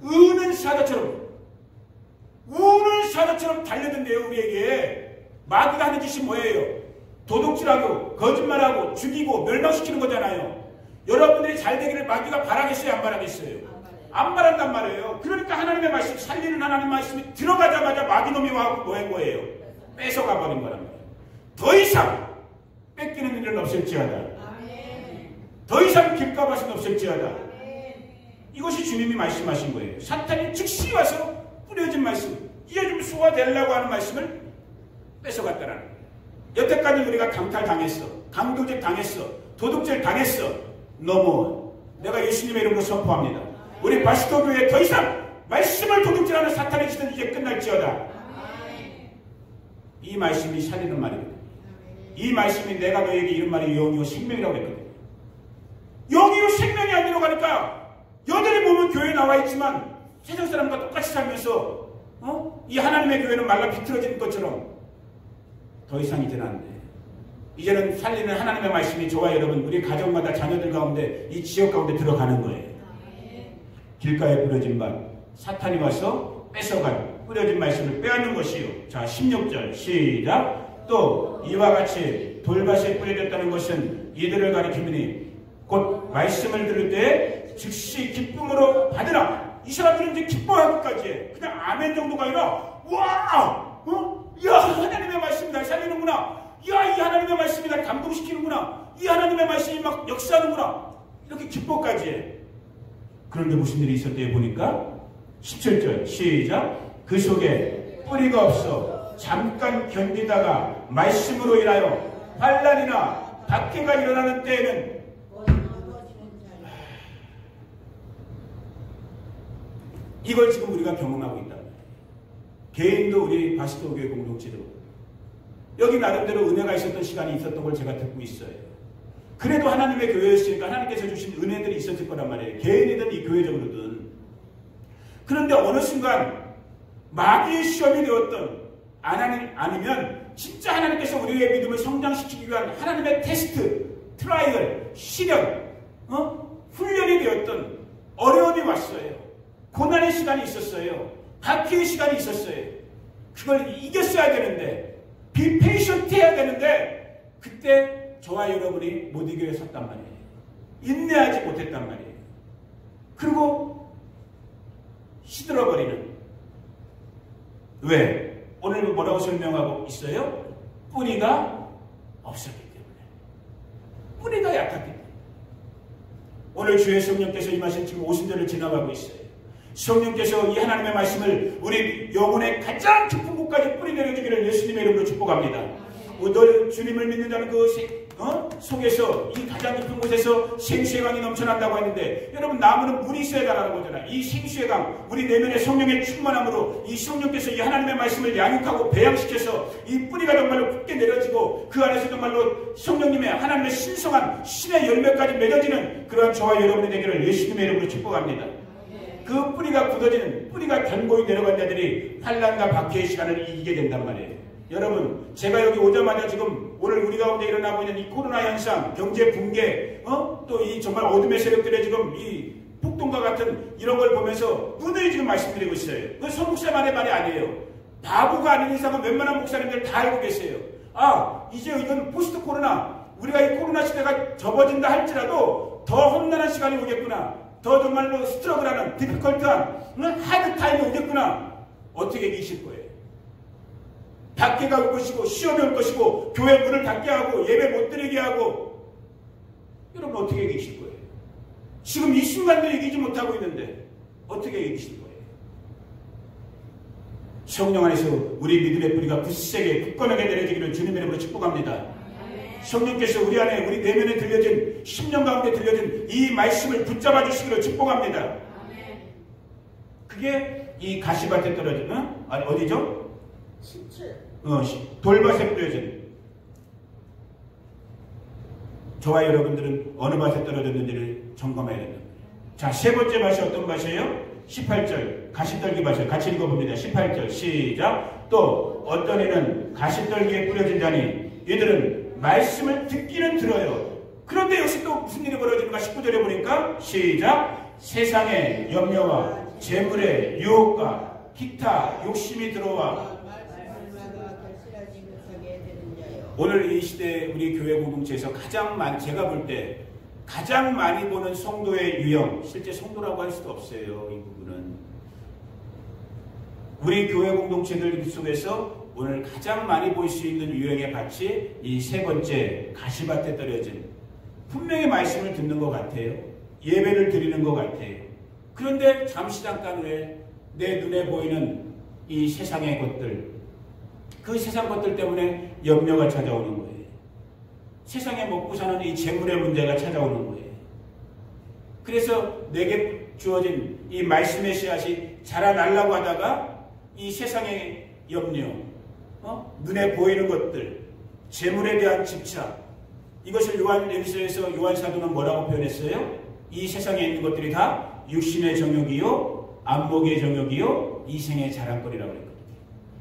우는 사자처럼 달려든대요. 우리에게 마귀가 하는 짓이 뭐예요? 도둑질하고 거짓말하고 죽이고 멸망시키는 거잖아요. 여러분들이 잘 되기를 마귀가 바라겠어요? 안 바라겠어요? 안 바란단 말이에요. 그러니까 하나님의 말씀, 살리는 하나님의 말씀이 들어가자마자 마귀놈이 와서 뭐 한 거예요? 뺏어가 버린 거랍니다. 더 이상 뺏기는 일은 없을지어다. 더 이상 길가밭은 없을지어다. 이것이 주님이 말씀하신 거예요. 사탄이 즉시 와서 뿌려진 말씀, 이게 좀 소화되려고 하는 말씀을 뺏어갔다라는 거예요. 여태까지 우리가 강탈당했어, 강도질 당했어, 도둑질 당했어. 너무 내가 예수님의 이름으로 선포합니다. 우리 바스토 교회에 더 이상 말씀을 도둑질하는 사탄의 짓은 이제 끝날지어다. 이 말씀이 살리는 말이거든요. 이 말씀이 내가 너에게 이런 말이 영이요 생명이라고 했거든요. 영이요 생명이 안 들어가니까 여전히 보면 교회에 나와 있지만 세상 사람과 똑같이 살면서 이 하나님의 교회는 말라 비틀어지는 것처럼 더 이상 이제는 안 돼. 이제는 살리는 하나님의 말씀이 저와 여러분 우리 가정마다 자녀들 가운데 이 지역 가운데 들어가는 거예요. 길가에 뿌려진 밭 사탄이 와서 뺏어간 뿌려진 말씀을 빼앗는 것이요. 자 16절 시작. 또 이와 같이 돌밭에 뿌려졌다는 것은 이들을 가리키니 곧 말씀을 들을 때 즉시 기쁨으로 받으라. 이 사람들은 이제 기뻐하기까지 해. 그냥 아멘 정도가 아니라 와! 야 하나님의 말씀이 날 살리는구나. 야 이 하나님의 말씀이 날 감동시키는구나. 이 하나님의 말씀이 막 역사하는구나. 이렇게 기뻐까지 해. 그런데 무슨 일이 있었대요 보니까 17절 시작. 그 속에 뿌리가 없어 잠깐 견디다가 말씀으로 인하여 환난이나 박해가 일어나는 때에는 이걸 지금 우리가 경험하고 있다. 개인도 우리 바스토 교회 공동체도 여기 나름대로 은혜가 있었던 시간이 있었던 걸 제가 듣고 있어요. 그래도 하나님의 교회였으니까 하나님께서 주신 은혜들이 있었을 거란 말이에요. 개인이든 이 교회적으로든. 그런데 어느 순간 마귀의 시험이 되었던 아니면 진짜 하나님께서 우리의 믿음을 성장시키기 위한 하나님의 테스트, 트라이얼, 시련, 훈련이 되었던 어려움이 왔어요. 고난의 시간이 있었어요. 박해의 시간이 있었어요. 그걸 이겼어야 되는데, 비 페이션트 해야 되는데, 그때 저와 여러분이 못 이겨 섰단 말이에요. 인내하지 못했단 말이에요. 그리고 시들어버리는. 왜? 오늘 뭐라고 설명하고 있어요? 뿌리가 없었기 때문에. 뿌리가 약했기 때문에. 오늘 주의 성령께서 임하신 지금 오순절을 지나가고 있어요. 성령께서 이 하나님의 말씀을 우리 영혼의 가장 깊은 곳까지 뿌리 내려주기를 예수님의 이름으로 축복합니다. 너 주님을 믿는 자는 그 속에서 이 가장 깊은 곳에서 생수의 강이 넘쳐난다고 했는데, 여러분 나무는 물이 있어야 달라는 거잖아요. 이 생수의 강, 우리 내면의 성령의 충만함으로 이 성령께서 이 하나님의 말씀을 양육하고 배양시켜서 이 뿌리가 정말로 굳게 내려지고 그 안에서 정말로 성령님의 하나님의 신성한 신의 열매까지 맺어지는 그러한 저와 여러분이 되기를 예수님의 이름으로 축복합니다. 그 뿌리가 굳어지는, 뿌리가 견고히 내려간 자들이 환난과 박해의 시간을 이기게 된단 말이에요. 여러분, 제가 여기 오자마자 지금 오늘 우리 가운데 일어나고 있는 이 코로나 현상, 경제 붕괴, 또 이 정말 어둠의 세력들의 지금 이 폭동과 같은 이런 걸 보면서 누누이 지금 말씀드리고 있어요. 그 서목사만의 말이 아니에요. 바보가 아닌 이상은 웬만한 목사님들 다 알고 계세요. 아, 이제 이건 포스트 코로나, 우리가 이 코로나 시대가 접어진다 할지라도 더 험난한 시간이 오겠구나. 더 정말로 스트러글하는, 디피컬트한 하드 타임이 오겠구나. 어떻게 이기실 거예요? 박해가 올 것이고 시험이 올 것이고 교회 문을 닫게 하고 예배 못 드리게 하고, 여러분 어떻게 이기실 거예요? 지금 이 순간도 이기지 못하고 있는데 어떻게 이기실 거예요? 성령 안에서 우리 믿음의 뿌리가 굳세게 굳건하게 내려지기를 주님의 이름으로 축복합니다. 성령께서 우리 안에, 우리 내면에 들려진, 10년 가운데 들려진 이 말씀을 붙잡아 주시기를 축복합니다. 그게 이 가시밭에 떨어진, 아니 어디죠? 17. 돌밭에 뿌려진. 저와 여러분들은 어느 밭에 떨어졌는지를 점검해야 된다. 자, 세 번째 밭이 어떤 밭이에요? 18절 가시떨기 밭을 같이 읽어봅니다. 18절 시작. 또 어떤 이는 가시떨기에 뿌려진 자니 이들은 말씀을 듣기는 들어요. 그런데 여기서 또 무슨 일이 벌어지는가? 19절에 보니까 시작. 세상의 염려와 재물의 유혹과 기타 욕심이 들어와. 오늘 이 시대 우리 교회 공동체에서 가장 많이, 제가 볼 때 가장 많이 보는 성도의 유형, 실제 성도라고 할 수도 없어요. 이 부분은 우리 교회 공동체들 속에서 오늘 가장 많이 볼 수 있는 유형의 밭이 이 세 번째 가시밭에 떨어진, 분명히 말씀을 듣는 것 같아요. 예배를 드리는 것 같아요. 그런데 잠시 잠깐 후에 내 눈에 보이는 이 세상의 것들, 그 세상 것들 때문에 염려가 찾아오는 거예요. 세상에 먹고 사는 이 재물의 문제가 찾아오는 거예요. 그래서 내게 주어진 이 말씀의 씨앗이 자라나려고 하다가 이 세상의 염려, 눈에 보이는 것들, 재물에 대한 집착, 이것을 요한일서에서 요한사도는 뭐라고 표현했어요? 이 세상에 있는 것들이 다 육신의 정욕이요, 안목의 정욕이요, 이생의 자랑거리라고 그랬거든요.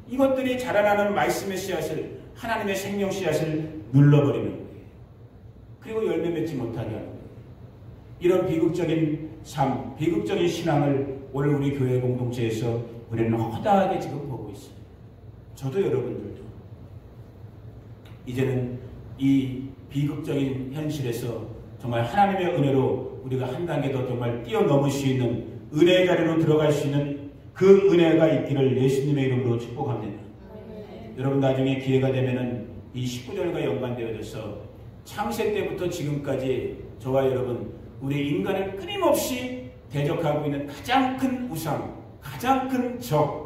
이것들이 자라나는 말씀의 씨앗을, 하나님의 생명 씨앗을 눌러버리는 거예요. 그리고 열매 맺지 못하게 하는 거예요. 이런 비극적인 삶, 비극적인 신앙을 오늘 우리 교회 공동체에서 우리는 허다하게 지금 보고 있어요. 저도 여러분들도. 이제는 이 비극적인 현실에서 정말 하나님의 은혜로 우리가 한 단계 더 정말 뛰어넘을 수 있는 은혜의 자리로 들어갈 수 있는 그 은혜가 있기를 예수님의 이름으로 축복합니다. 여러분 나중에 기회가 되면은 이 19절과 연관되어져서 창세 때부터 지금까지 저와 여러분 우리 인간을 끊임없이 대적하고 있는 가장 큰 우상, 가장 큰 적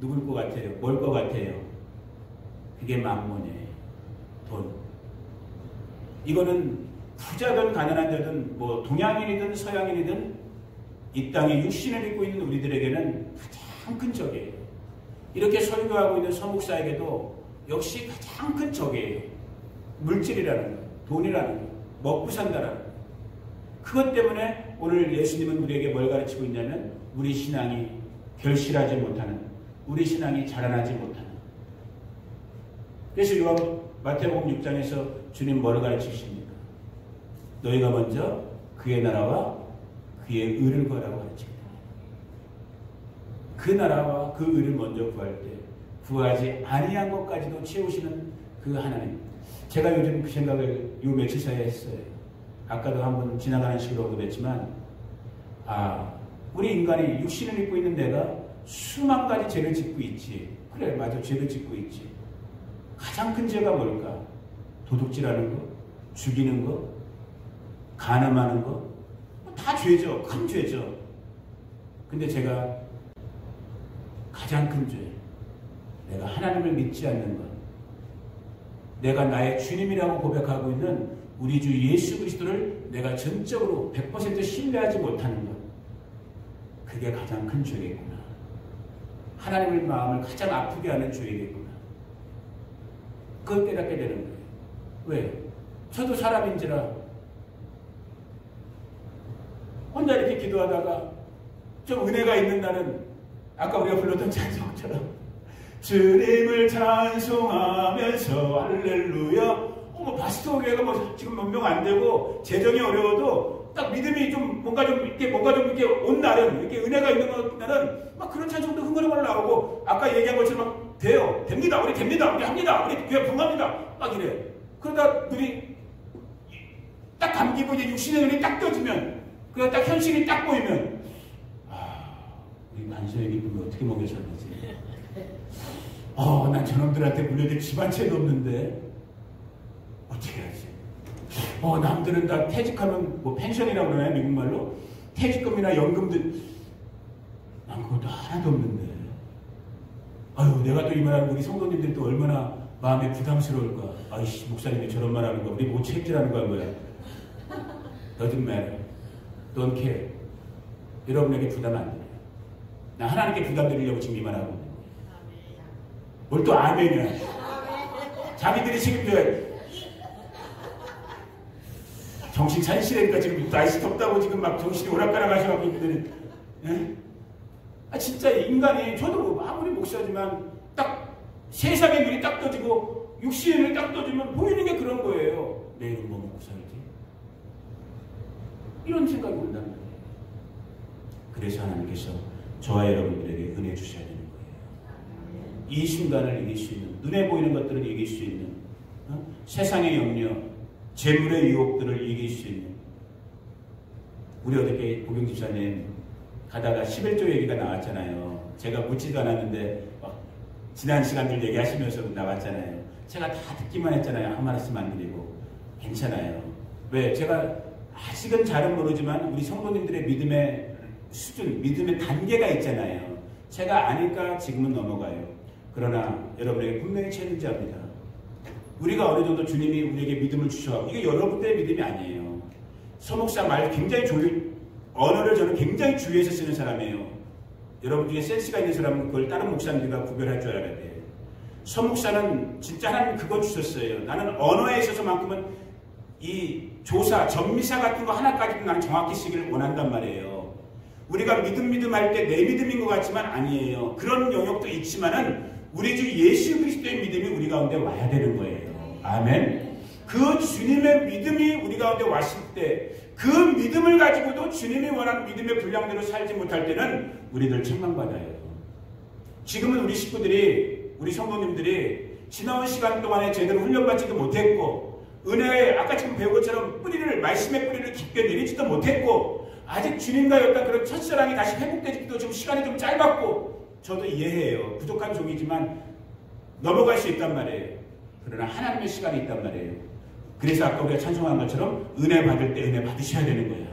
누굴 것 같아요? 뭘 것 같아요? 그게 만몬이에요. 돈. 이거는 부자든 가난한 자든 뭐 동양인이든 서양인이든 이 땅에 육신을 입고 있는 우리들에게는 가장 큰 적이에요. 이렇게 설교하고 있는 서목사에게도 역시 가장 큰 적이에요. 물질이라는 거, 돈이라는 거, 먹고 산다라는 거. 그것 때문에 오늘 예수님은 우리에게 뭘 가르치고 있냐면 우리 신앙이 결실하지 못하는, 우리 신앙이 자라나지 못하는. 그래서 마태복음 6장에서 주님 뭘 가르치십니까? 너희가 먼저 그의 나라와 그의 의를 구하라고 가르칩니다. 그 나라와 그 의를 먼저 구할 때 구하지 아니한 것까지도 채우시는 그 하나님. 제가 요즘 그 생각을 요 며칠 사이에 했어요. 아까도 한번 지나가는 식으로 언급했지만 우리 인간이 육신을 입고 있는 내가 수만 가지 죄를 짓고 있지. 그래, 맞아, 죄를 짓고 있지. 가장 큰 죄가 뭘까? 도둑질하는 거, 죽이는 거, 간음하는 거, 다 죄죠. 큰 죄죠. 근데 제가 가장 큰 죄, 내가 하나님을 믿지 않는 것, 내가 나의 주님이라고 고백하고 있는 우리 주 예수 그리스도를 내가 전적으로 100% 신뢰하지 못하는 것, 그게 가장 큰 죄겠구나. 하나님의 마음을 가장 아프게 하는 죄이겠구나. 그걸 깨닫게 되는 거예요. 왜? 저도 사람인지라 혼자 이렇게 기도하다가 좀 은혜가 있는 날은 아까 우리가 불렀던 찬송처럼 주님을 찬송하면서 할렐루야. 바스토 교회가 뭐 지금 몇 명 안 되고 재정이 어려워도 딱 믿음이 좀 뭔가 좀 이렇게 온 날은, 이렇게 은혜가 있는 날은 막 그런 찬송도 흥얼흥얼 나오고 아까 얘기한 것처럼 막 돼요. 됩니다. 우리 됩니다. 우리 합니다. 우리 교회 부흥합니다. 막 이래. 그러다 눈이 딱 감기고 이제 육신의 눈이 딱 떠지면, 그냥 딱 현실이 딱 보이면 우리 간소의 기쁨이 어떻게 먹여졌는지. 난 저놈들한테 물려줄 집안채도 없는데 어떻게 하지? 남들은 다 퇴직하면 뭐 펜션이라고 그러나요? 미국말로? 퇴직금이나 연금들. 난 그것도 하나도 없는데. 내가 또 이 말하는 우리 성도님들이 또 얼마나 마음에 부담스러울까. 아이씨, 목사님이 저런 말 하는 거 우리 뭐 책질하는 거야 뭐야. Doesn't matter. Don't care. 여러분에게 부담 안 돼요. 나 하나님께 부담 드리려고 지금 이 말 하고 있는 거예요. 뭘 또 아멘이야. 자기들이 책임져야 정신 차리시라니까. 지금 날씨 덥다고 지금 막 정신이 오락가락 하셔가지고 있는데, 진짜 인간이, 저도 아무리 목사지만 딱 세상의 눈이 딱 떠지고 육신의 눈이 딱 떠지면 보이는 게 그런 거예요. 내일은 뭐 먹고 살지? 이런 생각이 온다는 거예요. 그래서 하나님께서 저와 여러분들에게 은혜 주셔야 되는 거예요. 이 순간을 이길 수 있는, 눈에 보이는 것들을 이길 수 있는, 세상의 염려, 재물의 유혹들을 이길 수 있는. 우리 어저께 고경 집사님 가다가 11조 얘기가 나왔잖아요. 제가 묻지도 않았는데 지난 시간들 얘기하시면서 나왔잖아요. 제가 다 듣기만 했잖아요. 한 말씀 안 드리고. 괜찮아요. 왜? 제가 아직은 잘은 모르지만 우리 성도님들의 믿음의 수준, 믿음의 단계가 있잖아요. 제가 아니까 지금은 넘어가요. 그러나 여러분에게 분명히 챌린지합니다. 우리가 어느 정도 주님이 우리에게 믿음을 주셔. 이게 여러분들의 믿음이 아니에요. 서목사 말 굉장히 언어를 저는 굉장히 주의해서 쓰는 사람이에요. 여러분 중에 센스가 있는 사람은 그걸 다른 목사님들과 구별할 줄 알아야 돼요. 서목사는 진짜 하나님 그거 주셨어요. 나는 언어에 있어서만큼은 이 조사, 전미사 같은 거 하나까지도 나는 정확히 쓰기를 원한단 말이에요. 우리가 믿음 할 때 내 믿음인 것 같지만 아니에요. 그런 영역도 있지만은 우리 주 예수 그리스도의 믿음이 우리 가운데 와야 되는 거예요. 아멘. 그 주님의 믿음이 우리 가운데 왔을 때 그 믿음을 가지고도 주님이 원하는 믿음의 분량대로 살지 못할 때는 우리들 책망받아요. 지금은 우리 식구들이, 우리 성도님들이 지나온 시간 동안에 제대로 훈련받지도 못했고 은혜에 아까 지금 배운 것처럼 말씀의 뿌리를 깊게 내리지도 못했고 아직 주님과의 어떤 그런 첫사랑이 다시 회복되기도 좀 시간이 좀 짧았고 저도 이해해요. 부족한 종이지만 넘어갈 수 있단 말이에요. 그러나 하나님의 시간이 있단 말이에요. 그래서 아까 우리가 찬송한 것처럼 은혜 받을 때 은혜 받으셔야 되는 거야.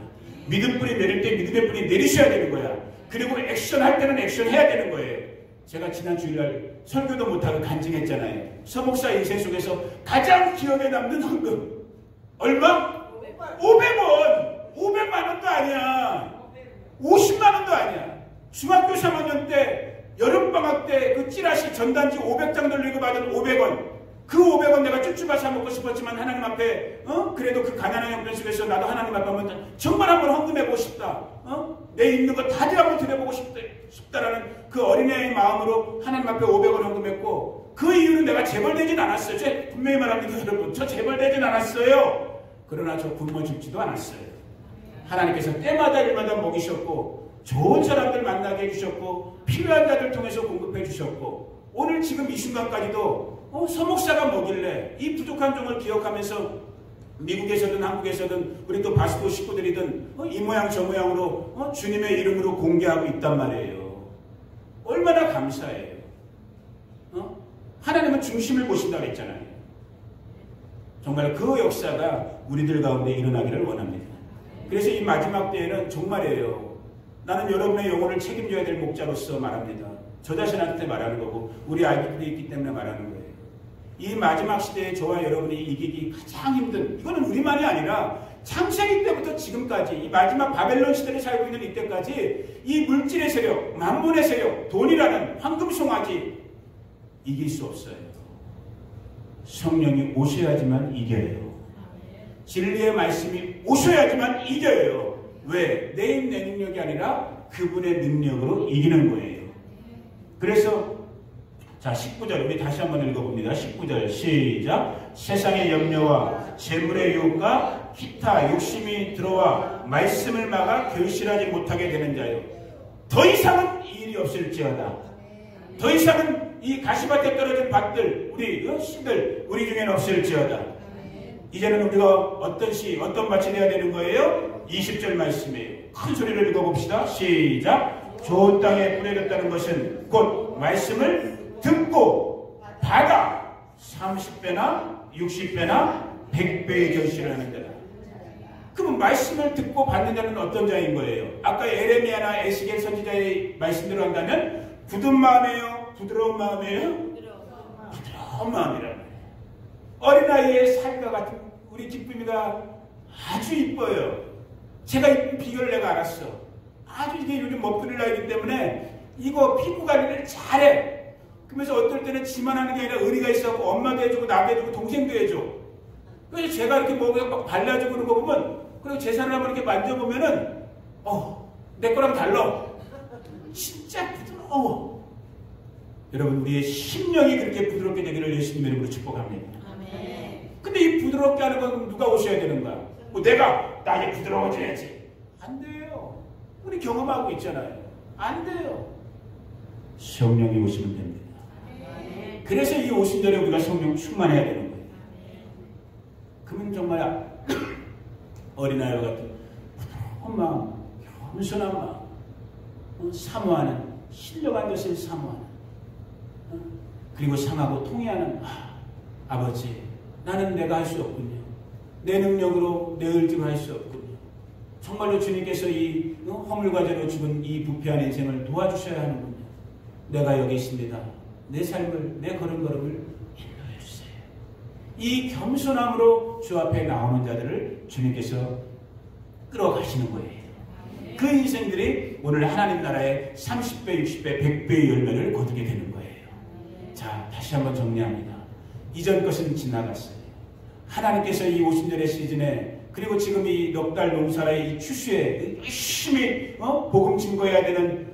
믿음 뿌리 내릴 때 믿음의 뿌리 내리셔야 되는 거야. 그리고 액션 할 때는 액션 해야 되는 거예요. 제가 지난 주일날 설교도 못하고 간증했잖아요. 서목사 인생 속에서 가장 기억에 남는 헌금. 얼마? 500원. 500만 원도 아니야. 50만 원도 아니야. 중학교 3학년 때 여름방학 때 그 찌라시 전단지 500장 돌리고 받은 500원. 그 500원 내가 쭈쭈바 사먹고 싶었지만 하나님 앞에 그래도 그 가난한 형편 속에서 나도 하나님 앞에 한번 정말 한번 헌금해보고 싶다. 내 있는 거 다들 한번 드려보고 싶다라는 그 어린애의 마음으로 하나님 앞에 500원 헌금했고 그 이유는 내가 재벌되진 않았어요. 제가 분명히 말합니다. 여러분. 저 재벌되진 않았어요. 그러나 저 굶어 죽지도 않았어요. 하나님께서 때마다 일마다 먹이셨고 좋은 사람들 만나게 해주셨고 필요한 자들 통해서 공급해 주셨고 오늘 지금 이 순간까지도 서목사가 뭐길래 이 부족한 종을 기억하면서 미국에서든 한국에서든 우리 또 바스토 식구들이든 이 모양 저 모양으로 주님의 이름으로 공개하고 있단 말이에요. 얼마나 감사해요. 하나님은 중심을 보신다고 했잖아요. 정말 그 역사가 우리들 가운데 일어나기를 원합니다. 그래서 이 마지막 때에는 정말이에요. 나는 여러분의 영혼을 책임져야 될 목자로서 말합니다. 저 자신한테 말하는 거고 우리 아이들이 있기 때문에 말하는 거예요. 이 마지막 시대에 저와 여러분이 이기기 가장 힘든, 이거는 우리만이 아니라 창세기 때부터 지금까지 이 마지막 바벨론 시대를 살고 있는 이때까지 이 물질의 세력, 만문의 세력, 돈이라는 황금송아지 이길 수 없어요. 성령이 오셔야지만 이겨요. 진리의 말씀이 오셔야지만 이겨요. 왜? 내 힘, 내 능력이 아니라 그분의 능력으로 이기는 거예요. 그래서 자 19절 우리 다시 한번 읽어봅니다. 19절 시작. 세상의 염려와 재물의 유혹과 기타 욕심이 들어와 말씀을 막아 결실하지 못하게 되는 자요. 더 이상은 이 일이 없을지어다. 더 이상은 이 가시밭에 떨어진 밭들 우리 씨들 우리 중에는 없을지어다. 이제는 우리가 어떤 밭이 되어야 되는 거예요? 20절 말씀이에요. 큰 소리를 읽어봅시다. 시작. 좋은 땅에 뿌려졌다는 것은 곧 말씀을 듣고 받아 30배나 60배나 100배의 결실을 하는 자다. 그러면 말씀을 듣고 받는 자는 어떤 자인 거예요? 아까 에레미야나 에스겔 선지자의 말씀대로 한다면 굳은 마음이에요? 부드러운 마음이에요? 부드러운 마음이라는 거예요. 어린아이의 살과 같은 우리 기쁨이가 아주 이뻐요. 제가 이쁜 비결을 내가 알았어. 아주 이게 요즘 먹부릴 나이기 때문에 이거 피부 관리를 잘해. 그러면서 어떨 때는 지만 하는 게 아니라 의리가 있어갖고 엄마도 해주고 나도 해주고 동생도 해줘. 그래서 제가 이렇게 먹어서 막 발라주고 그런 거 보면 그리고 제사를 한번 이렇게 만져보면은 내 거랑 달라. 진짜 부드러워. 여러분 우리의 심령이 그렇게 부드럽게 되기를 예수님의 이름으로 축복합니다. 근데 이 부드럽게 하는 건 누가 오셔야 되는 거야? 내가 나에게 부드러워져야지. 안 돼요. 우리 경험하고 있잖아요. 안 돼요. 성령이 오시면 됩니다. 그래서 이 오순절에 우리가 성령 충만해야 되는 거예요. 그러면 정말 어린아이와 같은 부드러운 마음, 겸손한 마음, 사모하는, 신령한 것을 사모하는, 그리고 상하고 통회하는 아버지, 나는 내가 할 수 없군요. 내 능력으로 내 의지로 할 수 없군요. 정말로 주님께서 이 허물과제로 죽은 이 부패한 인생을 도와주셔야 하는군요. 내가 여기 있습니다. 내 삶을, 내 걸음걸음을 인도해 주세요. 이 겸손함으로 주 앞에 나오는 자들을 주님께서 끌어가시는 거예요. 그 인생들이 오늘 하나님 나라의 30배, 60배, 100배의 열매를 거두게 되는 거예요. 자, 다시 한번 정리합니다. 이전 것은 지나갔어요. 하나님께서 이 오순절의 시즌에 그리고 지금 이 넉 달 농사의 이 추수에 열심히 복음 증거해야 되는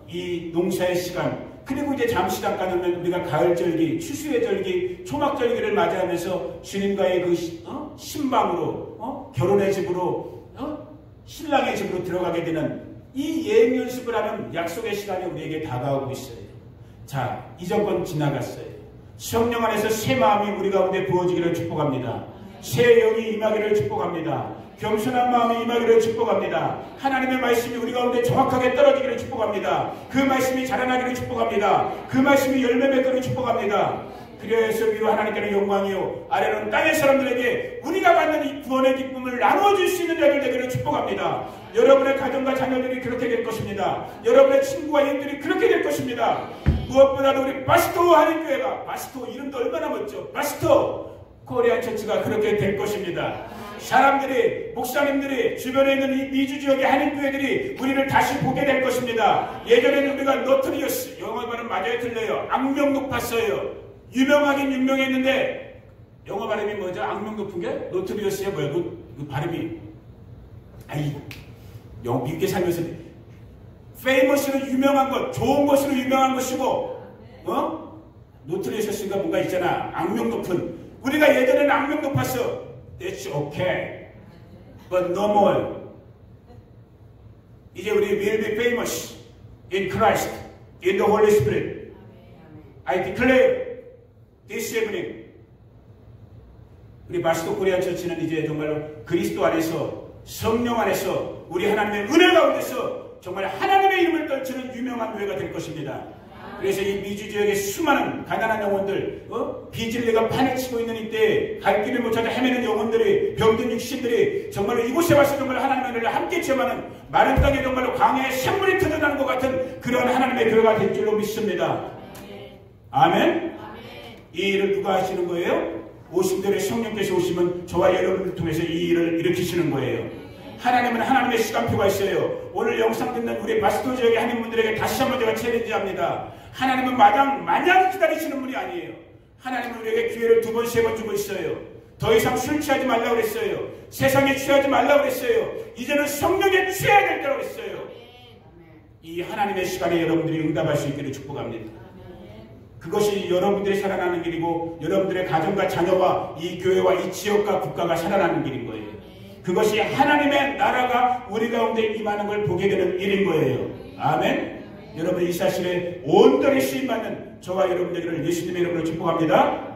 이 농사의 시간, 그리고 이제 잠시 잠깐은 우리가 가을절기, 추수의 절기, 초막절기를 맞이하면서 주님과의 그 신방으로 결혼의 집으로 신랑의 집으로 들어가게 되는 이 예행 연습을 하는 약속의 시간이 우리에게 다가오고 있어요. 자, 이전 건 지나갔어요. 성령 안에서 새 마음이 우리 가운데 부어지기를 축복합니다. 새 영이 임하기를 축복합니다. 겸손한 마음이 임하기를 축복합니다. 하나님의 말씀이 우리 가운데 정확하게 떨어지기를 축복합니다. 그 말씀이 자라나기를 축복합니다. 그 말씀이 열매 맺기를 축복합니다. 그래서 위로 하나님께는 영광이요 아래로는 땅의 사람들에게 우리가 받는 이 구원의 기쁨을 나누어줄 수 있는 자들 되기를 축복합니다. 여러분의 가정과 자녀들이 그렇게 될 것입니다. 여러분의 친구와 이웃들이 그렇게 될 것입니다. 무엇보다도 우리 바스토 한인교회가, 바스토 이름도 얼마나 멋져, 바스토 코리안 처치가 그렇게 될 것입니다. 사람들이, 목사님들이, 주변에 있는 이 미주 지역의 한인교회들이 우리를 다시 보게 될 것입니다. 예전에는 우리가 노트리어스, 영어 발음 맞아요 틀려요, 악명 높았어요. 유명하긴 유명했는데 영어 발음이 뭐죠? 악명 높은 게? 노트리어스의 뭐야? 그 발음이 미국에 살면서 페이머스로 유명한 것, 좋은 것으로 유명한 것이고 노트리어스가 뭔가 있잖아. 악명 높은. 우리가 예전에는 악명 높았어. That's okay. But no more. 이제 우리 will be famous in Christ, in the Holy Spirit. I declare this evening. 우리 마스터 코리아 처치는 이제 정말로 그리스도 안에서, 성령 안에서, 우리 하나님의 은혜 가운데서 정말 하나님의 이름을 떨치는 유명한 교회가 될 것입니다. 그래서 이 미주 지역의 수많은 가난한 영혼들, 비질레가 판을 치고 있는 이때 갈 길을 못 찾아 헤매는 영혼들이, 병든 육신들이 정말로 이곳에 와서 정말 하나님의 은혜를 함께 체험하는 마른 땅에 정말로 강의 샘물이 터져나는 것 같은 그런 하나님의 교회가 될 줄로 믿습니다. 아멘? 이 일을 누가 하시는 거예요? 오신 대로 성령께서 오시면 저와 여러분을 통해서 이 일을 일으키시는 거예요. 하나님은 하나님의 시간표가 있어요. 오늘 영상 듣는 우리 마스터 지역의 한인분들에게 다시 한번 제가 챌린지합니다. 하나님은 마냥 기다리시는 분이 아니에요. 하나님은 우리에게 기회를 2번, 3번 주고 있어요. 더 이상 술 취하지 말라고 그랬어요. 세상에 취하지 말라고 그랬어요. 이제는 성령에 취해야 될 때라고 했어요. 이 하나님의 시간에 여러분들이 응답할 수 있기를 축복합니다. 그것이 여러분들이 살아나는 길이고 여러분들의 가정과 자녀와 이 교회와 이 지역과 국가가 살아나는 길인 거예요. 그것이 하나님의 나라가 우리 가운데 임하는 걸 보게 되는 일인 거예요. 아멘. 여러분 이 사실에 온전히 쓰임받는 저와 여러분들을 예수님의 이름으로 축복합니다.